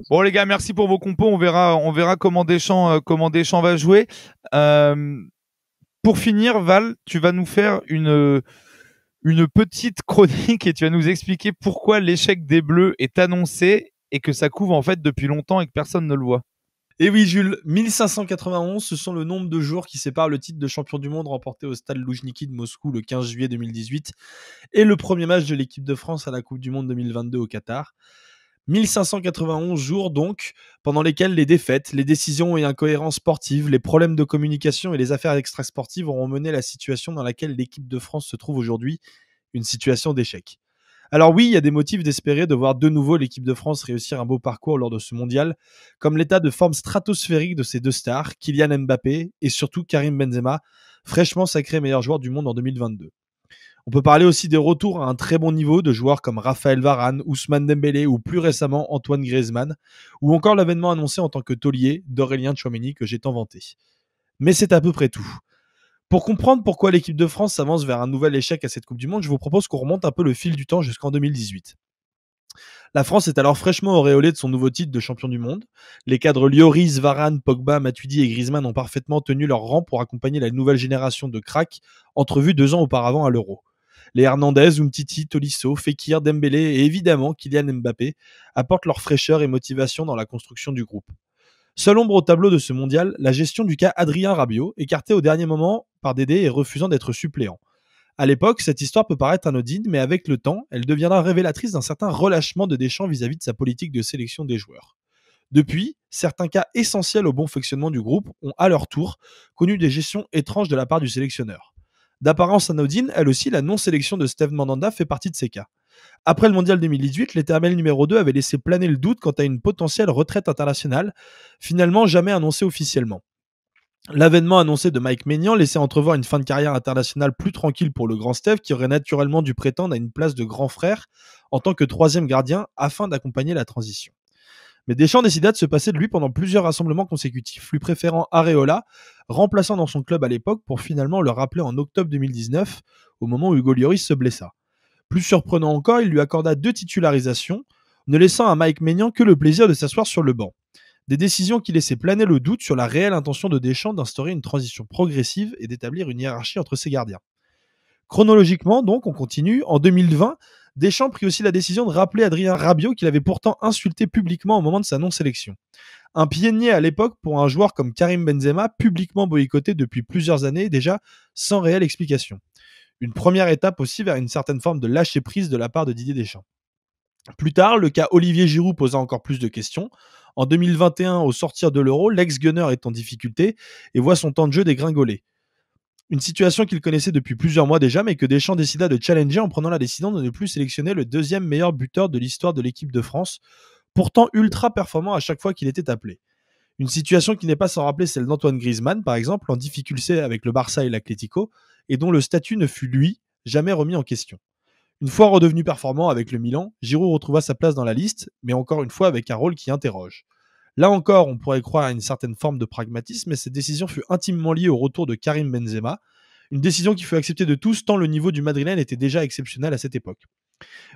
Bon, les gars, merci pour vos compos. On verra comment Deschamps va jouer. Pour finir, Val, tu vas nous faire une petite chronique et tu vas nous expliquer pourquoi l'échec des Bleus est annoncé et que ça couvre en fait depuis longtemps et que personne ne le voit. Et oui, Jules, 1591, ce sont le nombre de jours qui séparent le titre de champion du monde remporté au stade Loujniki de Moscou le 15 juillet 2018 et le premier match de l'équipe de France à la Coupe du Monde 2022 au Qatar. 1591 jours donc, pendant lesquels les défaites, les décisions et incohérences sportives, les problèmes de communication et les affaires extrasportives auront mené la situation dans laquelle l'équipe de France se trouve aujourd'hui, une situation d'échec. Alors oui, il y a des motifs d'espérer de voir de nouveau l'équipe de France réussir un beau parcours lors de ce mondial, comme l'état de forme stratosphérique de ces deux stars, Kylian Mbappé et surtout Karim Benzema, fraîchement sacré meilleur joueur du monde en 2022. On peut parler aussi des retours à un très bon niveau de joueurs comme Raphaël Varane, Ousmane Dembélé ou plus récemment Antoine Griezmann, ou encore l'avènement annoncé en tant que taulier d'Aurélien Tchouaméni que j'ai tant vanté. Mais c'est à peu près tout. Pour comprendre pourquoi l'équipe de France s'avance vers un nouvel échec à cette Coupe du Monde, je vous propose qu'on remonte un peu le fil du temps jusqu'en 2018. La France est alors fraîchement auréolée de son nouveau titre de champion du monde. Les cadres Lloris, Varane, Pogba, Matuidi et Griezmann ont parfaitement tenu leur rang pour accompagner la nouvelle génération de cracks entrevus 2 ans auparavant à l'Euro. Les Hernandez, Umtiti, Tolisso, Fekir, Dembélé et évidemment Kylian Mbappé apportent leur fraîcheur et motivation dans la construction du groupe. Seule ombre au tableau de ce mondial, la gestion du cas Adrien Rabiot, écarté au dernier moment par Dédé et refusant d'être suppléant. À l'époque, cette histoire peut paraître anodine, mais avec le temps, elle deviendra révélatrice d'un certain relâchement de Deschamps vis-à-vis de sa politique de sélection des joueurs. Depuis, certains cas essentiels au bon fonctionnement du groupe ont à leur tour connu des gestions étranges de la part du sélectionneur. D'apparence anodine, elle aussi, la non-sélection de Steve Mandanda fait partie de ces cas. Après le mondial 2018, l'éternel numéro 2 avait laissé planer le doute quant à une potentielle retraite internationale, finalement jamais annoncée officiellement. L'avènement annoncé de Mike Maignan laissait entrevoir une fin de carrière internationale plus tranquille pour le grand Steve qui aurait naturellement dû prétendre à une place de grand frère en tant que 3e gardien afin d'accompagner la transition. Mais Deschamps décida de se passer de lui pendant plusieurs rassemblements consécutifs, lui préférant Areola, remplaçant dans son club à l'époque pour finalement le rappeler en octobre 2019, au moment où Hugo Lloris se blessa. Plus surprenant encore, il lui accorda 2 titularisations, ne laissant à Mike Maignan que le plaisir de s'asseoir sur le banc. Des décisions qui laissaient planer le doute sur la réelle intention de Deschamps d'instaurer une transition progressive et d'établir une hiérarchie entre ses gardiens. Chronologiquement, donc, on continue. En 2020, Deschamps prit aussi la décision de rappeler Adrien Rabiot qu'il avait pourtant insulté publiquement au moment de sa non-sélection. Un pionnier à l'époque pour un joueur comme Karim Benzema, publiquement boycotté depuis plusieurs années déjà, sans réelle explication. Une première étape aussi vers une certaine forme de lâcher-prise de la part de Didier Deschamps. Plus tard, le cas Olivier Giroud posa encore plus de questions. En 2021, au sortir de l'Euro, l'ex-gunner est en difficulté et voit son temps de jeu dégringoler. Une situation qu'il connaissait depuis plusieurs mois déjà, mais que Deschamps décida de challenger en prenant la décision de ne plus sélectionner le 2e meilleur buteur de l'histoire de l'équipe de France pourtant ultra performant à chaque fois qu'il était appelé. Une situation qui n'est pas sans rappeler celle d'Antoine Griezmann, par exemple, en difficulté avec le Barça et l'Atlético, et dont le statut ne fut, lui, jamais remis en question. Une fois redevenu performant avec le Milan, Giroud retrouva sa place dans la liste, mais encore une fois avec un rôle qui interroge. Là encore, on pourrait croire à une certaine forme de pragmatisme, mais cette décision fut intimement liée au retour de Karim Benzema, une décision qui fut acceptée de tous tant le niveau du Madrilène était déjà exceptionnel à cette époque.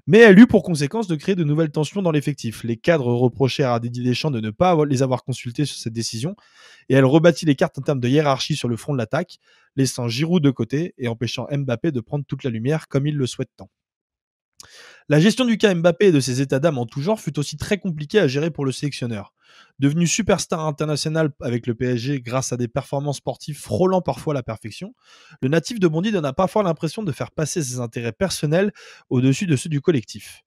Mais elle eut pour conséquence de créer de nouvelles tensions dans l'effectif. Les cadres reprochèrent à Didier Deschamps de ne pas les avoir consultés sur cette décision, et elle rebâtit les cartes en termes de hiérarchie sur le front de l'attaque, laissant Giroud de côté et empêchant Mbappé de prendre toute la lumière comme il le souhaite tant. La gestion du cas Mbappé et de ses états d'âme en tout genre fut aussi très compliquée à gérer pour le sélectionneur. Devenu superstar international avec le PSG grâce à des performances sportives frôlant parfois la perfection, le natif de Bondy n'a pas fort l'impression de faire passer ses intérêts personnels au-dessus de ceux du collectif.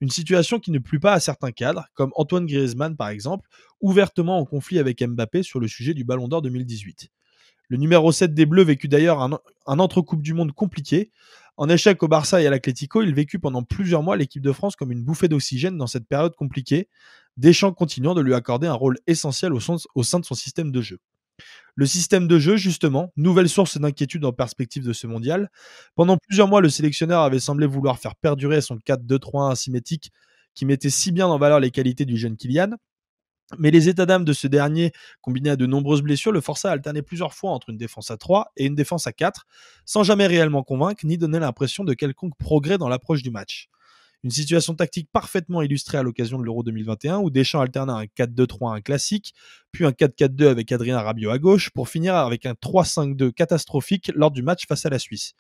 Une situation qui ne plut pas à certains cadres, comme Antoine Griezmann par exemple, ouvertement en conflit avec Mbappé sur le sujet du Ballon d'Or 2018. Le numéro 7 des Bleus vécut d'ailleurs un entre-coupe du monde compliqué. En échec au Barça et à l'Atlético, il vécut pendant plusieurs mois l'équipe de France comme une bouffée d'oxygène dans cette période compliquée, Deschamps continuant de lui accorder un rôle essentiel au sein de son système de jeu. Le système de jeu, justement, nouvelle source d'inquiétude en perspective de ce mondial. Pendant plusieurs mois, le sélectionneur avait semblé vouloir faire perdurer son 4-2-3-1 asymétrique qui mettait si bien en valeur les qualités du jeune Kylian. Mais les états d'âme de ce dernier, combinés à de nombreuses blessures, le força à alterner plusieurs fois entre une défense à 3 et une défense à 4, sans jamais réellement convaincre ni donner l'impression de quelconque progrès dans l'approche du match. Une situation tactique parfaitement illustrée à l'occasion de l'Euro 2021 où Deschamps alterna un 4-2-3-1 classique, puis un 4-4-2 avec Adrien Rabiot à gauche, pour finir avec un 3-5-2 catastrophique lors du match face à la Suisse.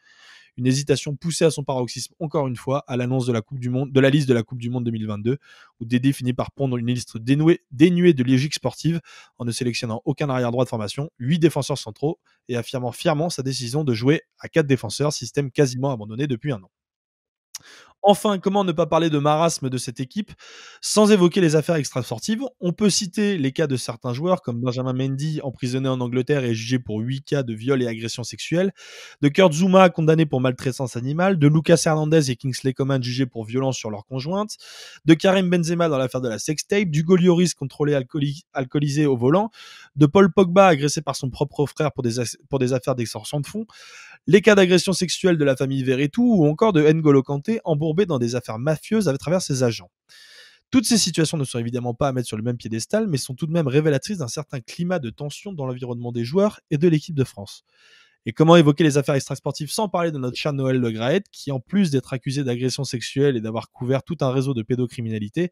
Une hésitation poussée à son paroxysme encore une fois à l'annonce de la Coupe du Monde, de la liste de la Coupe du Monde 2022, où Dédé finit par pondre une liste dénuée de logique sportive en ne sélectionnant aucun arrière-droit de formation, 8 défenseurs centraux et affirmant fièrement sa décision de jouer à 4 défenseurs, système quasiment abandonné depuis un an. Enfin, comment ne pas parler de marasme de cette équipe sans évoquer les affaires extrasportives? On peut citer les cas de certains joueurs comme Benjamin Mendy, emprisonné en Angleterre et jugé pour 8 cas de viol et agression sexuelle, de Kurt Zouma, condamné pour maltraitance animale, de Lucas Hernandez et Kingsley Coman jugés pour violence sur leur conjointe, de Karim Benzema dans l'affaire de la sextape, d'Hugo Lloris contrôlé alcoolisé au volant, de Paul Pogba agressé par son propre frère pour des affaires d'extorsion de fonds, les cas d'agression sexuelle de la famille Verretou ou encore de N'Golo Kanté embourbé dans des affaires mafieuses à travers ses agents. Toutes ces situations ne sont évidemment pas à mettre sur le même piédestal, mais sont tout de même révélatrices d'un certain climat de tension dans l'environnement des joueurs et de l'équipe de France. Et comment évoquer les affaires extrasportives sans parler de notre cher Noël Le Graët, qui en plus d'être accusé d'agression sexuelle et d'avoir couvert tout un réseau de pédocriminalité,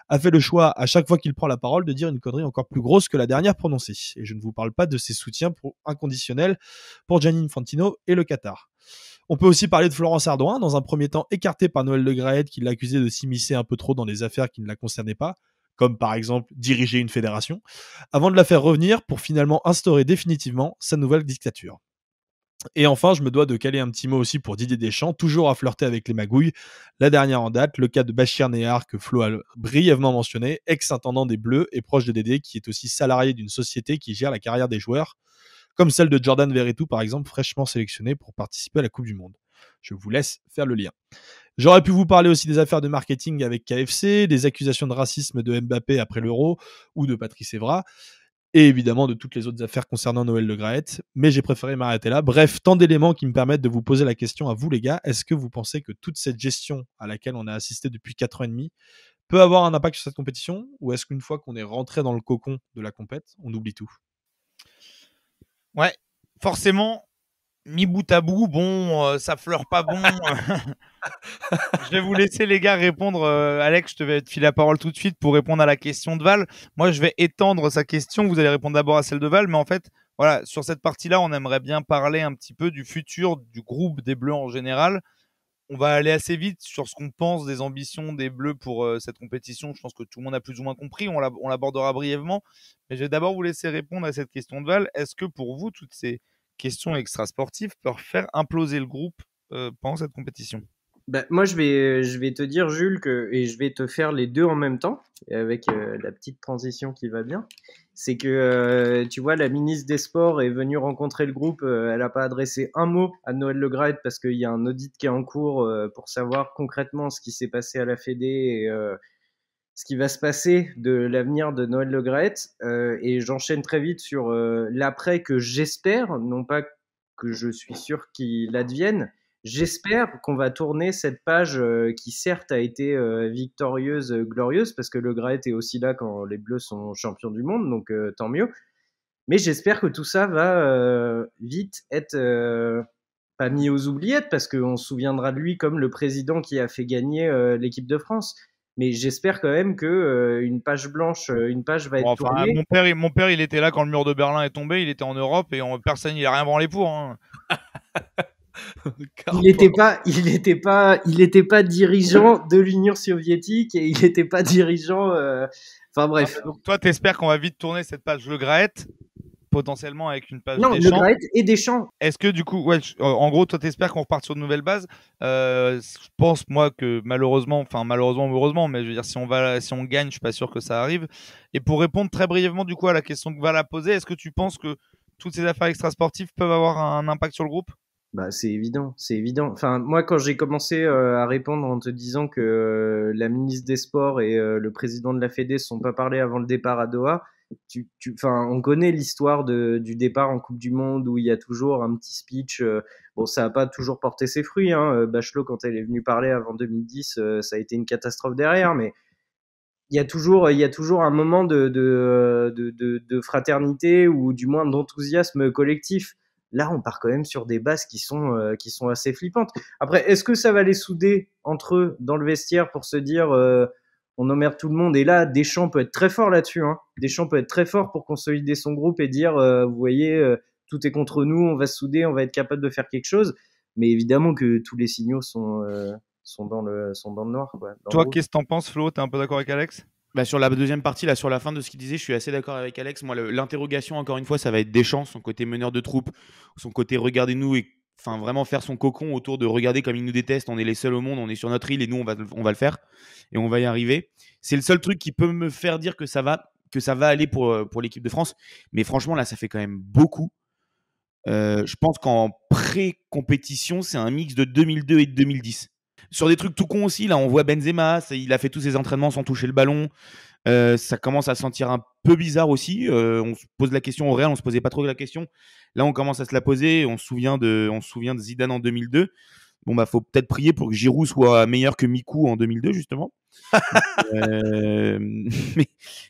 a fait le choix, à chaque fois qu'il prend la parole, de dire une connerie encore plus grosse que la dernière prononcée. Et je ne vous parle pas de ses soutiens inconditionnels pour Gianni Infantino et le Qatar. On peut aussi parler de Florence Ardouin, dans un premier temps écarté par Noël Le Graët, qui l'accusait de s'immiscer un peu trop dans des affaires qui ne la concernaient pas, comme par exemple diriger une fédération, avant de la faire revenir pour finalement instaurer définitivement sa nouvelle dictature. Et enfin, je me dois de caler un petit mot aussi pour Didier Deschamps, toujours à flirter avec les magouilles. La dernière en date, le cas de Bachir Nehar, que Flo a brièvement mentionné, ex-intendant des Bleus et proche de Dédé, qui est aussi salarié d'une société qui gère la carrière des joueurs, comme celle de Jordan Verretou par exemple, fraîchement sélectionné pour participer à la Coupe du Monde. Je vous laisse faire le lien. J'aurais pu vous parler aussi des affaires de marketing avec KFC, des accusations de racisme de Mbappé après l'Euro ou de Patrice Evra, et évidemment de toutes les autres affaires concernant Noël Le Graët, mais j'ai préféré m'arrêter là. Bref, tant d'éléments qui me permettent de vous poser la question à vous les gars, est-ce que vous pensez que toute cette gestion à laquelle on a assisté depuis 4 ans et demi peut avoir un impact sur cette compétition, ou est-ce qu'une fois qu'on est rentré dans le cocon de la compète, on oublie tout? Ouais, forcément, mis bout à bout, bon, ça fleure pas bon. Je vais vous laisser les gars répondre. Alex, je te vais te filer la parole tout de suite pour répondre à la question de Val. Moi, je vais étendre sa question. Vous allez répondre d'abord à celle de Val, mais en fait, voilà, sur cette partie-là, on aimerait bien parler un petit peu du futur du groupe des Bleus en général. On va aller assez vite sur ce qu'on pense des ambitions des Bleus pour cette compétition. Je pense que tout le monde a plus ou moins compris. On l'abordera brièvement. Mais je vais d'abord vous laisser répondre à cette question de Val. Est-ce que pour vous, toutes ces questions extrasportives peuvent faire imploser le groupe pendant cette compétition? Moi, je vais te dire, Jules, et je vais te faire les deux en même temps, avec la petite transition qui va bien. C'est que, tu vois, la ministre des Sports est venue rencontrer le groupe. Elle n'a pas adressé un mot à Noël Le Graët parce qu'il y a un audit qui est en cours pour savoir concrètement ce qui s'est passé à la Fédé ce qui va se passer de l'avenir de Noël Le Graët, et j'enchaîne très vite sur l'après que j'espère, non pas que je suis sûr qu'il advienne. J'espère qu'on va tourner cette page qui certes a été victorieuse, glorieuse, parce que Le Graët est aussi là quand les Bleus sont champions du monde, donc tant mieux. Mais j'espère que tout ça va vite être pas mis aux oubliettes, parce qu'on se souviendra de lui comme le président qui a fait gagner l'équipe de France. Mais j'espère quand même que une page blanche, une page va être tournée. Mon père, il était là quand le mur de Berlin est tombé. Il était en Europe et personne, il a rien branlé pour. Hein. Il était pas dirigeant de l'Union soviétique et il était pas dirigeant. Enfin bref. Donc toi, t'espères qu'on va vite tourner cette page Le Graët, potentiellement avec une page Non, Deschamps. Le Graët et Deschamps. Est-ce que du coup, ouais, en gros, toi, t'espères qu'on reparte sur de nouvelles bases. Je pense moi que malheureusement, ou heureusement, mais je veux dire, si on gagne, je suis pas sûr que ça arrive. Et pour répondre très brièvement du coup à la question que Val a posée, est-ce que tu penses que toutes ces affaires extrasportives peuvent avoir un impact sur le groupe? Bah, c'est évident. Enfin, moi, quand j'ai commencé à répondre en te disant que la ministre des Sports et le président de la Fédé se sont pas parlé avant le départ à Doha, on connaît l'histoire du départ en Coupe du Monde où il y a toujours un petit speech. Bon, ça a pas toujours porté ses fruits. Hein. Bachelot, quand elle est venue parler avant 2010, ça a été une catastrophe derrière, mais il y a toujours un moment de fraternité ou du moins d'enthousiasme collectif. Là, on part quand même sur des bases qui sont assez flippantes. Après, est-ce que ça va les souder entre eux dans le vestiaire pour se dire on emmerde tout le monde? Et là, Deschamps peut être très fort là-dessus. Hein. Deschamps peut être très fort pour consolider son groupe et dire vous voyez, tout est contre nous, on va se souder, on va être capable de faire quelque chose. Mais évidemment que tous les signaux sont dans le noir. Quoi, toi, qu'est-ce que t'en penses, Flo? T'es un peu d'accord avec Alex? Bah, sur la deuxième partie, là, sur la fin de ce qu'il disait, je suis assez d'accord avec Alex. Moi, l'interrogation, encore une fois, ça va être Deschamps, son côté meneur de troupe, son côté regardez-nous et vraiment faire son cocon autour de regarder comme il nous déteste, on est les seuls au monde, on est sur notre île et nous, on va le faire et on va y arriver. C'est le seul truc qui peut me faire dire que ça va aller pour l'équipe de France. Mais franchement, là, ça fait quand même beaucoup. Je pense qu'en pré-compétition, c'est un mix de 2002 et de 2010. Sur des trucs tout cons aussi, là, on voit Benzema, il a fait tous ses entraînements sans toucher le ballon. Ça commence à sentir un peu bizarre aussi. On se pose la question au Real, on se posait pas trop la question. Là, on commence à se la poser. On se souvient de Zidane en 2002. Bon, bah, faut peut-être prier pour que Giroud soit meilleur que Mikou en 2002, justement.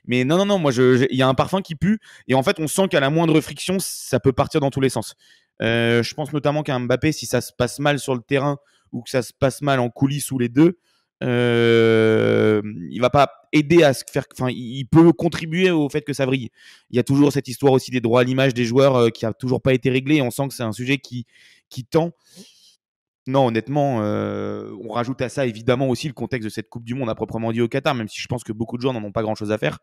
Mais non, moi, il y a un parfum qui pue. Et en fait, on sent qu'à la moindre friction, ça peut partir dans tous les sens. Je pense notamment qu'un Mbappé, si ça se passe mal sur le terrain ou que ça se passe mal en coulisses ou les deux, il va pas aider à se faire. Enfin, il peut contribuer au fait que ça vrille. Il y a toujours cette histoire aussi des droits à l'image des joueurs qui a toujours pas été réglée. On sent que c'est un sujet qui tend. Non, honnêtement, on rajoute à ça évidemment aussi le contexte de cette Coupe du Monde à proprement dit au Qatar, même si je pense que beaucoup de joueurs n'en ont pas grand-chose à faire.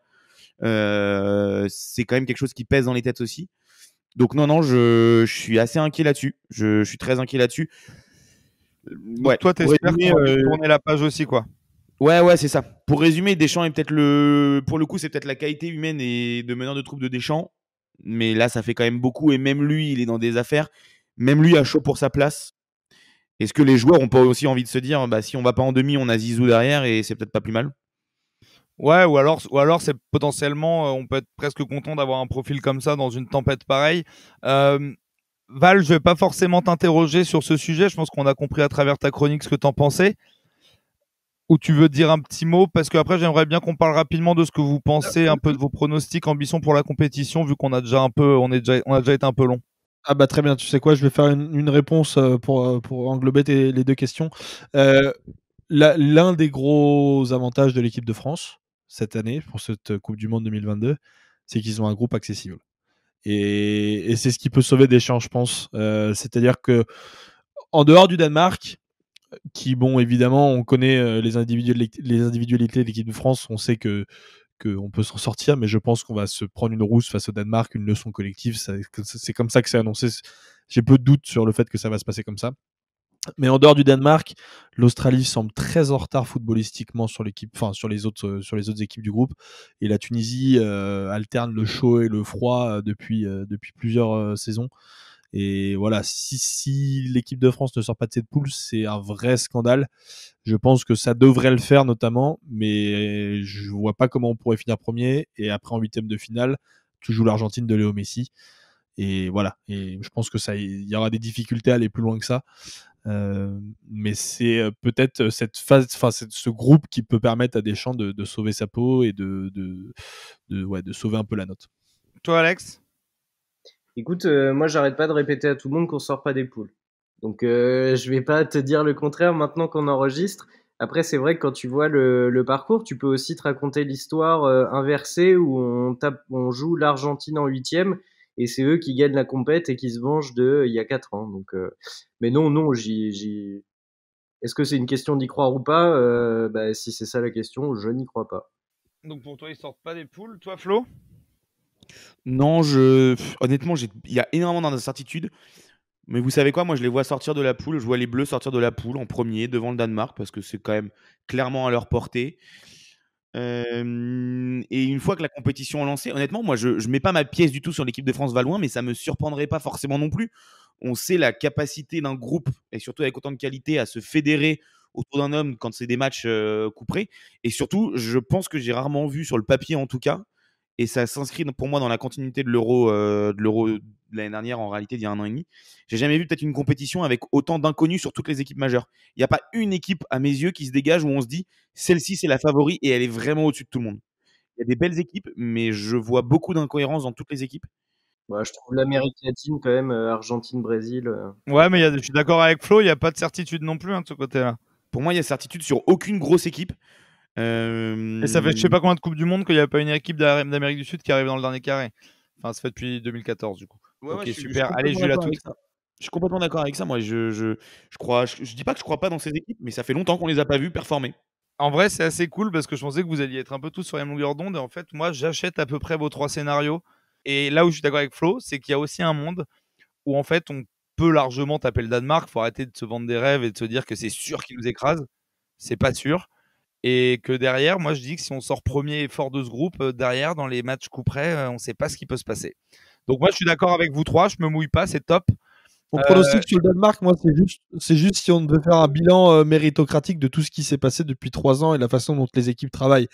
C'est quand même quelque chose qui pèse dans les têtes aussi. Donc non, je suis assez inquiet là-dessus. Je suis très inquiet là-dessus. Ouais. Toi, t'espères qu'on va tourner la page aussi, quoi. Ouais, c'est ça. Pour résumer, Deschamps est peut-être pour le coup, c'est peut-être la qualité humaine et de meneur de troupe de Deschamps. Mais là, ça fait quand même beaucoup. Et même lui, il est dans des affaires. Même lui a chaud pour sa place. Est-ce que les joueurs ont pas aussi envie de se dire, bah, si on va pas en demi, on a Zizou derrière et c'est peut-être pas plus mal? Ouais, ou alors c'est potentiellement, on peut être presque content d'avoir un profil comme ça dans une tempête pareille. Val, je vais pas forcément t'interroger sur ce sujet. Je pense qu'on a compris à travers ta chronique ce que t'en pensais. Ou tu veux dire un petit mot? Parce qu'après, j'aimerais bien qu'on parle rapidement de ce que vous pensez, un peu de vos pronostics, ambitions pour la compétition, vu qu'on a déjà été un peu long. Ah bah très bien, tu sais quoi, je vais faire une réponse pour englober les deux questions. L'un des gros avantages de l'équipe de France cette année, pour cette Coupe du Monde 2022, c'est qu'ils ont un groupe accessible. Et c'est ce qui peut sauver Deschamps, je pense. C'est-à-dire que en dehors du Danemark, qui, bon, évidemment, on connaît les individualités de l'équipe de France, on sait qu'on peut s'en sortir, mais je pense qu'on va se prendre une rousse face au Danemark, une leçon collective. C'est comme ça que c'est annoncé. J'ai peu de doutes sur le fait que ça va se passer comme ça. Mais en dehors du Danemark, l'Australie semble très en retard footballistiquement sur les autres équipes du groupe. Et la Tunisie alterne le chaud et le froid depuis plusieurs saisons. Et voilà, si l'équipe de France ne sort pas de cette poule, c'est un vrai scandale. Je pense que ça devrait le faire notamment, mais je vois pas comment on pourrait finir premier. Et après, en huitième de finale, tu joues l'Argentine de Léo Messi. Et voilà. Et je pense que il y aura des difficultés à aller plus loin que ça. Mais c'est peut-être cette phase, ce groupe qui peut permettre à Deschamps de sauver sa peau et de sauver un peu la note. Toi, Alex? Écoute, moi j'arrête pas de répéter à tout le monde qu'on sort pas des poules. Donc je vais pas te dire le contraire maintenant qu'on enregistre. Après c'est vrai que quand tu vois le parcours, tu peux aussi te raconter l'histoire inversée où on joue l'Argentine en huitième et c'est eux qui gagnent la compète et qui se vengent de il y a 4 ans. Donc mais non, est-ce que c'est une question d'y croire ou pas? Si c'est ça la question, je n'y crois pas. Donc pour toi, ils sortent pas des poules. Toi, Flo? Non, honnêtement, il y a énormément d'incertitudes. Mais vous savez quoi, moi je les vois sortir de la poule. Je vois les Bleus sortir de la poule en premier devant le Danemark parce que c'est quand même clairement à leur portée. Et une fois que la compétition est lancée, honnêtement, moi je mets pas ma pièce du tout sur l'équipe de France va loin, mais ça me surprendrait pas forcément non plus. On sait la capacité d'un groupe, et surtout avec autant de qualité, à se fédérer autour d'un homme quand c'est des matchs couperés. Et surtout, je pense que j'ai rarement vu sur le papier en tout cas, et ça s'inscrit pour moi dans la continuité de l'Euro de l'année dernière, en réalité d'il y a 1 an et demi. J'ai jamais vu peut-être une compétition avec autant d'inconnus sur toutes les équipes majeures. Il n'y a pas une équipe à mes yeux qui se dégage où on se dit celle-ci c'est la favori et elle est vraiment au-dessus de tout le monde. Il y a des belles équipes, mais je vois beaucoup d'incohérences dans toutes les équipes. Je trouve l'Amérique latine quand même, Argentine, Brésil. Ouais, mais je suis d'accord avec Flo, il n'y a pas de certitude non plus de ce côté-là. Pour moi, il y a certitude sur aucune grosse équipe. Et ça fait je sais pas combien de Coupes du Monde qu'il n'y a pas une équipe d'Amérique du Sud qui arrive dans le dernier carré. Enfin, ça fait depuis 2014 du coup. Ouais, ok, ouais, super. Allez, Jules, à tout. Je suis complètement d'accord avec ça. Moi, je dis pas que je crois pas dans ces équipes, mais ça fait longtemps qu'on les a pas vues performer. En vrai, c'est assez cool parce que je pensais que vous alliez être un peu tous sur la même longueur d'onde. Et en fait, moi, j'achète à peu près vos 3 scénarios. Et là où je suis d'accord avec Flo, c'est qu'il y a aussi un monde où en fait, on peut largement taper le Danemark. Faut arrêter de se vendre des rêves et de se dire que c'est sûr qu'il nous écrase. C'est pas sûr. Et que derrière, moi, je dis que si on sort premier et fort de ce groupe, derrière, dans les matchs coup près, on ne sait pas ce qui peut se passer. Donc moi, je suis d'accord avec vous 3. Je me mouille pas, c'est top. Mon pronostic sur le Danemark, moi, c'est juste si on devait faire un bilan méritocratique de tout ce qui s'est passé depuis 3 ans et la façon dont les équipes travaillent.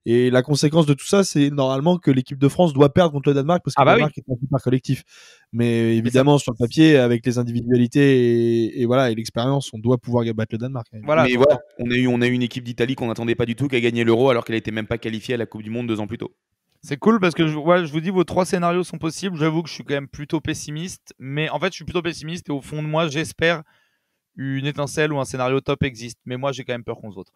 Et la conséquence de tout ça, c'est normalement que l'équipe de France doit perdre contre le Danemark parce que le Danemark est un super collectif. Mais évidemment, sur le papier, avec les individualités et l'expérience, on doit pouvoir battre le Danemark. Voilà, mais voilà, on a eu une équipe d'Italie qu'on n'attendait pas du tout, qui a gagné l'Euro alors qu'elle n'était même pas qualifiée à la Coupe du Monde 2 ans plus tôt. C'est cool parce que je vous dis, vos 3 scénarios sont possibles. J'avoue que je suis quand même plutôt pessimiste. Mais en fait, je suis plutôt pessimiste et au fond de moi, j'espère une étincelle ou un scénario top existe. Mais moi, j'ai quand même peur qu'on se vote.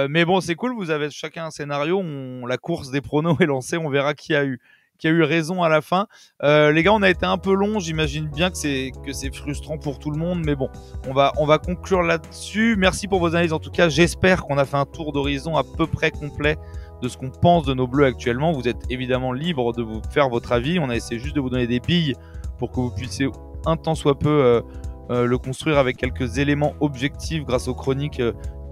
Mais bon, c'est cool. Vous avez chacun un scénario. La course des pronos est lancée. On verra qui a eu raison à la fin. Les gars, on a été un peu long. J'imagine bien que c'est frustrant pour tout le monde. Mais bon, on va conclure là-dessus. Merci pour vos analyses. En tout cas, j'espère qu'on a fait un tour d'horizon à peu près complet de ce qu'on pense de nos Bleus actuellement. Vous êtes évidemment libre de vous faire votre avis. On a essayé juste de vous donner des billes pour que vous puissiez un tant soit peu le construire avec quelques éléments objectifs grâce aux chroniques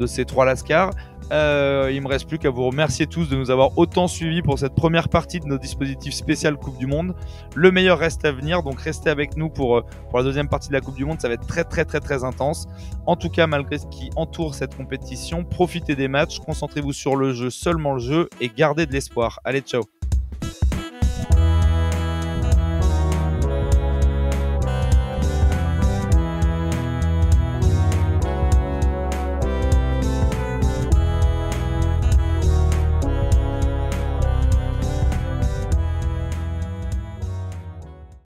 de ces 3 lascars. Il me reste plus qu'à vous remercier tous de nous avoir autant suivis pour cette première partie de nos dispositifs spécial Coupe du Monde. Le meilleur reste à venir, donc restez avec nous pour la deuxième partie de la Coupe du Monde. Ça va être très très très très intense. En tout cas, malgré ce qui entoure cette compétition, profitez des matchs, concentrez-vous sur le jeu, seulement le jeu, et gardez de l'espoir. Allez, ciao.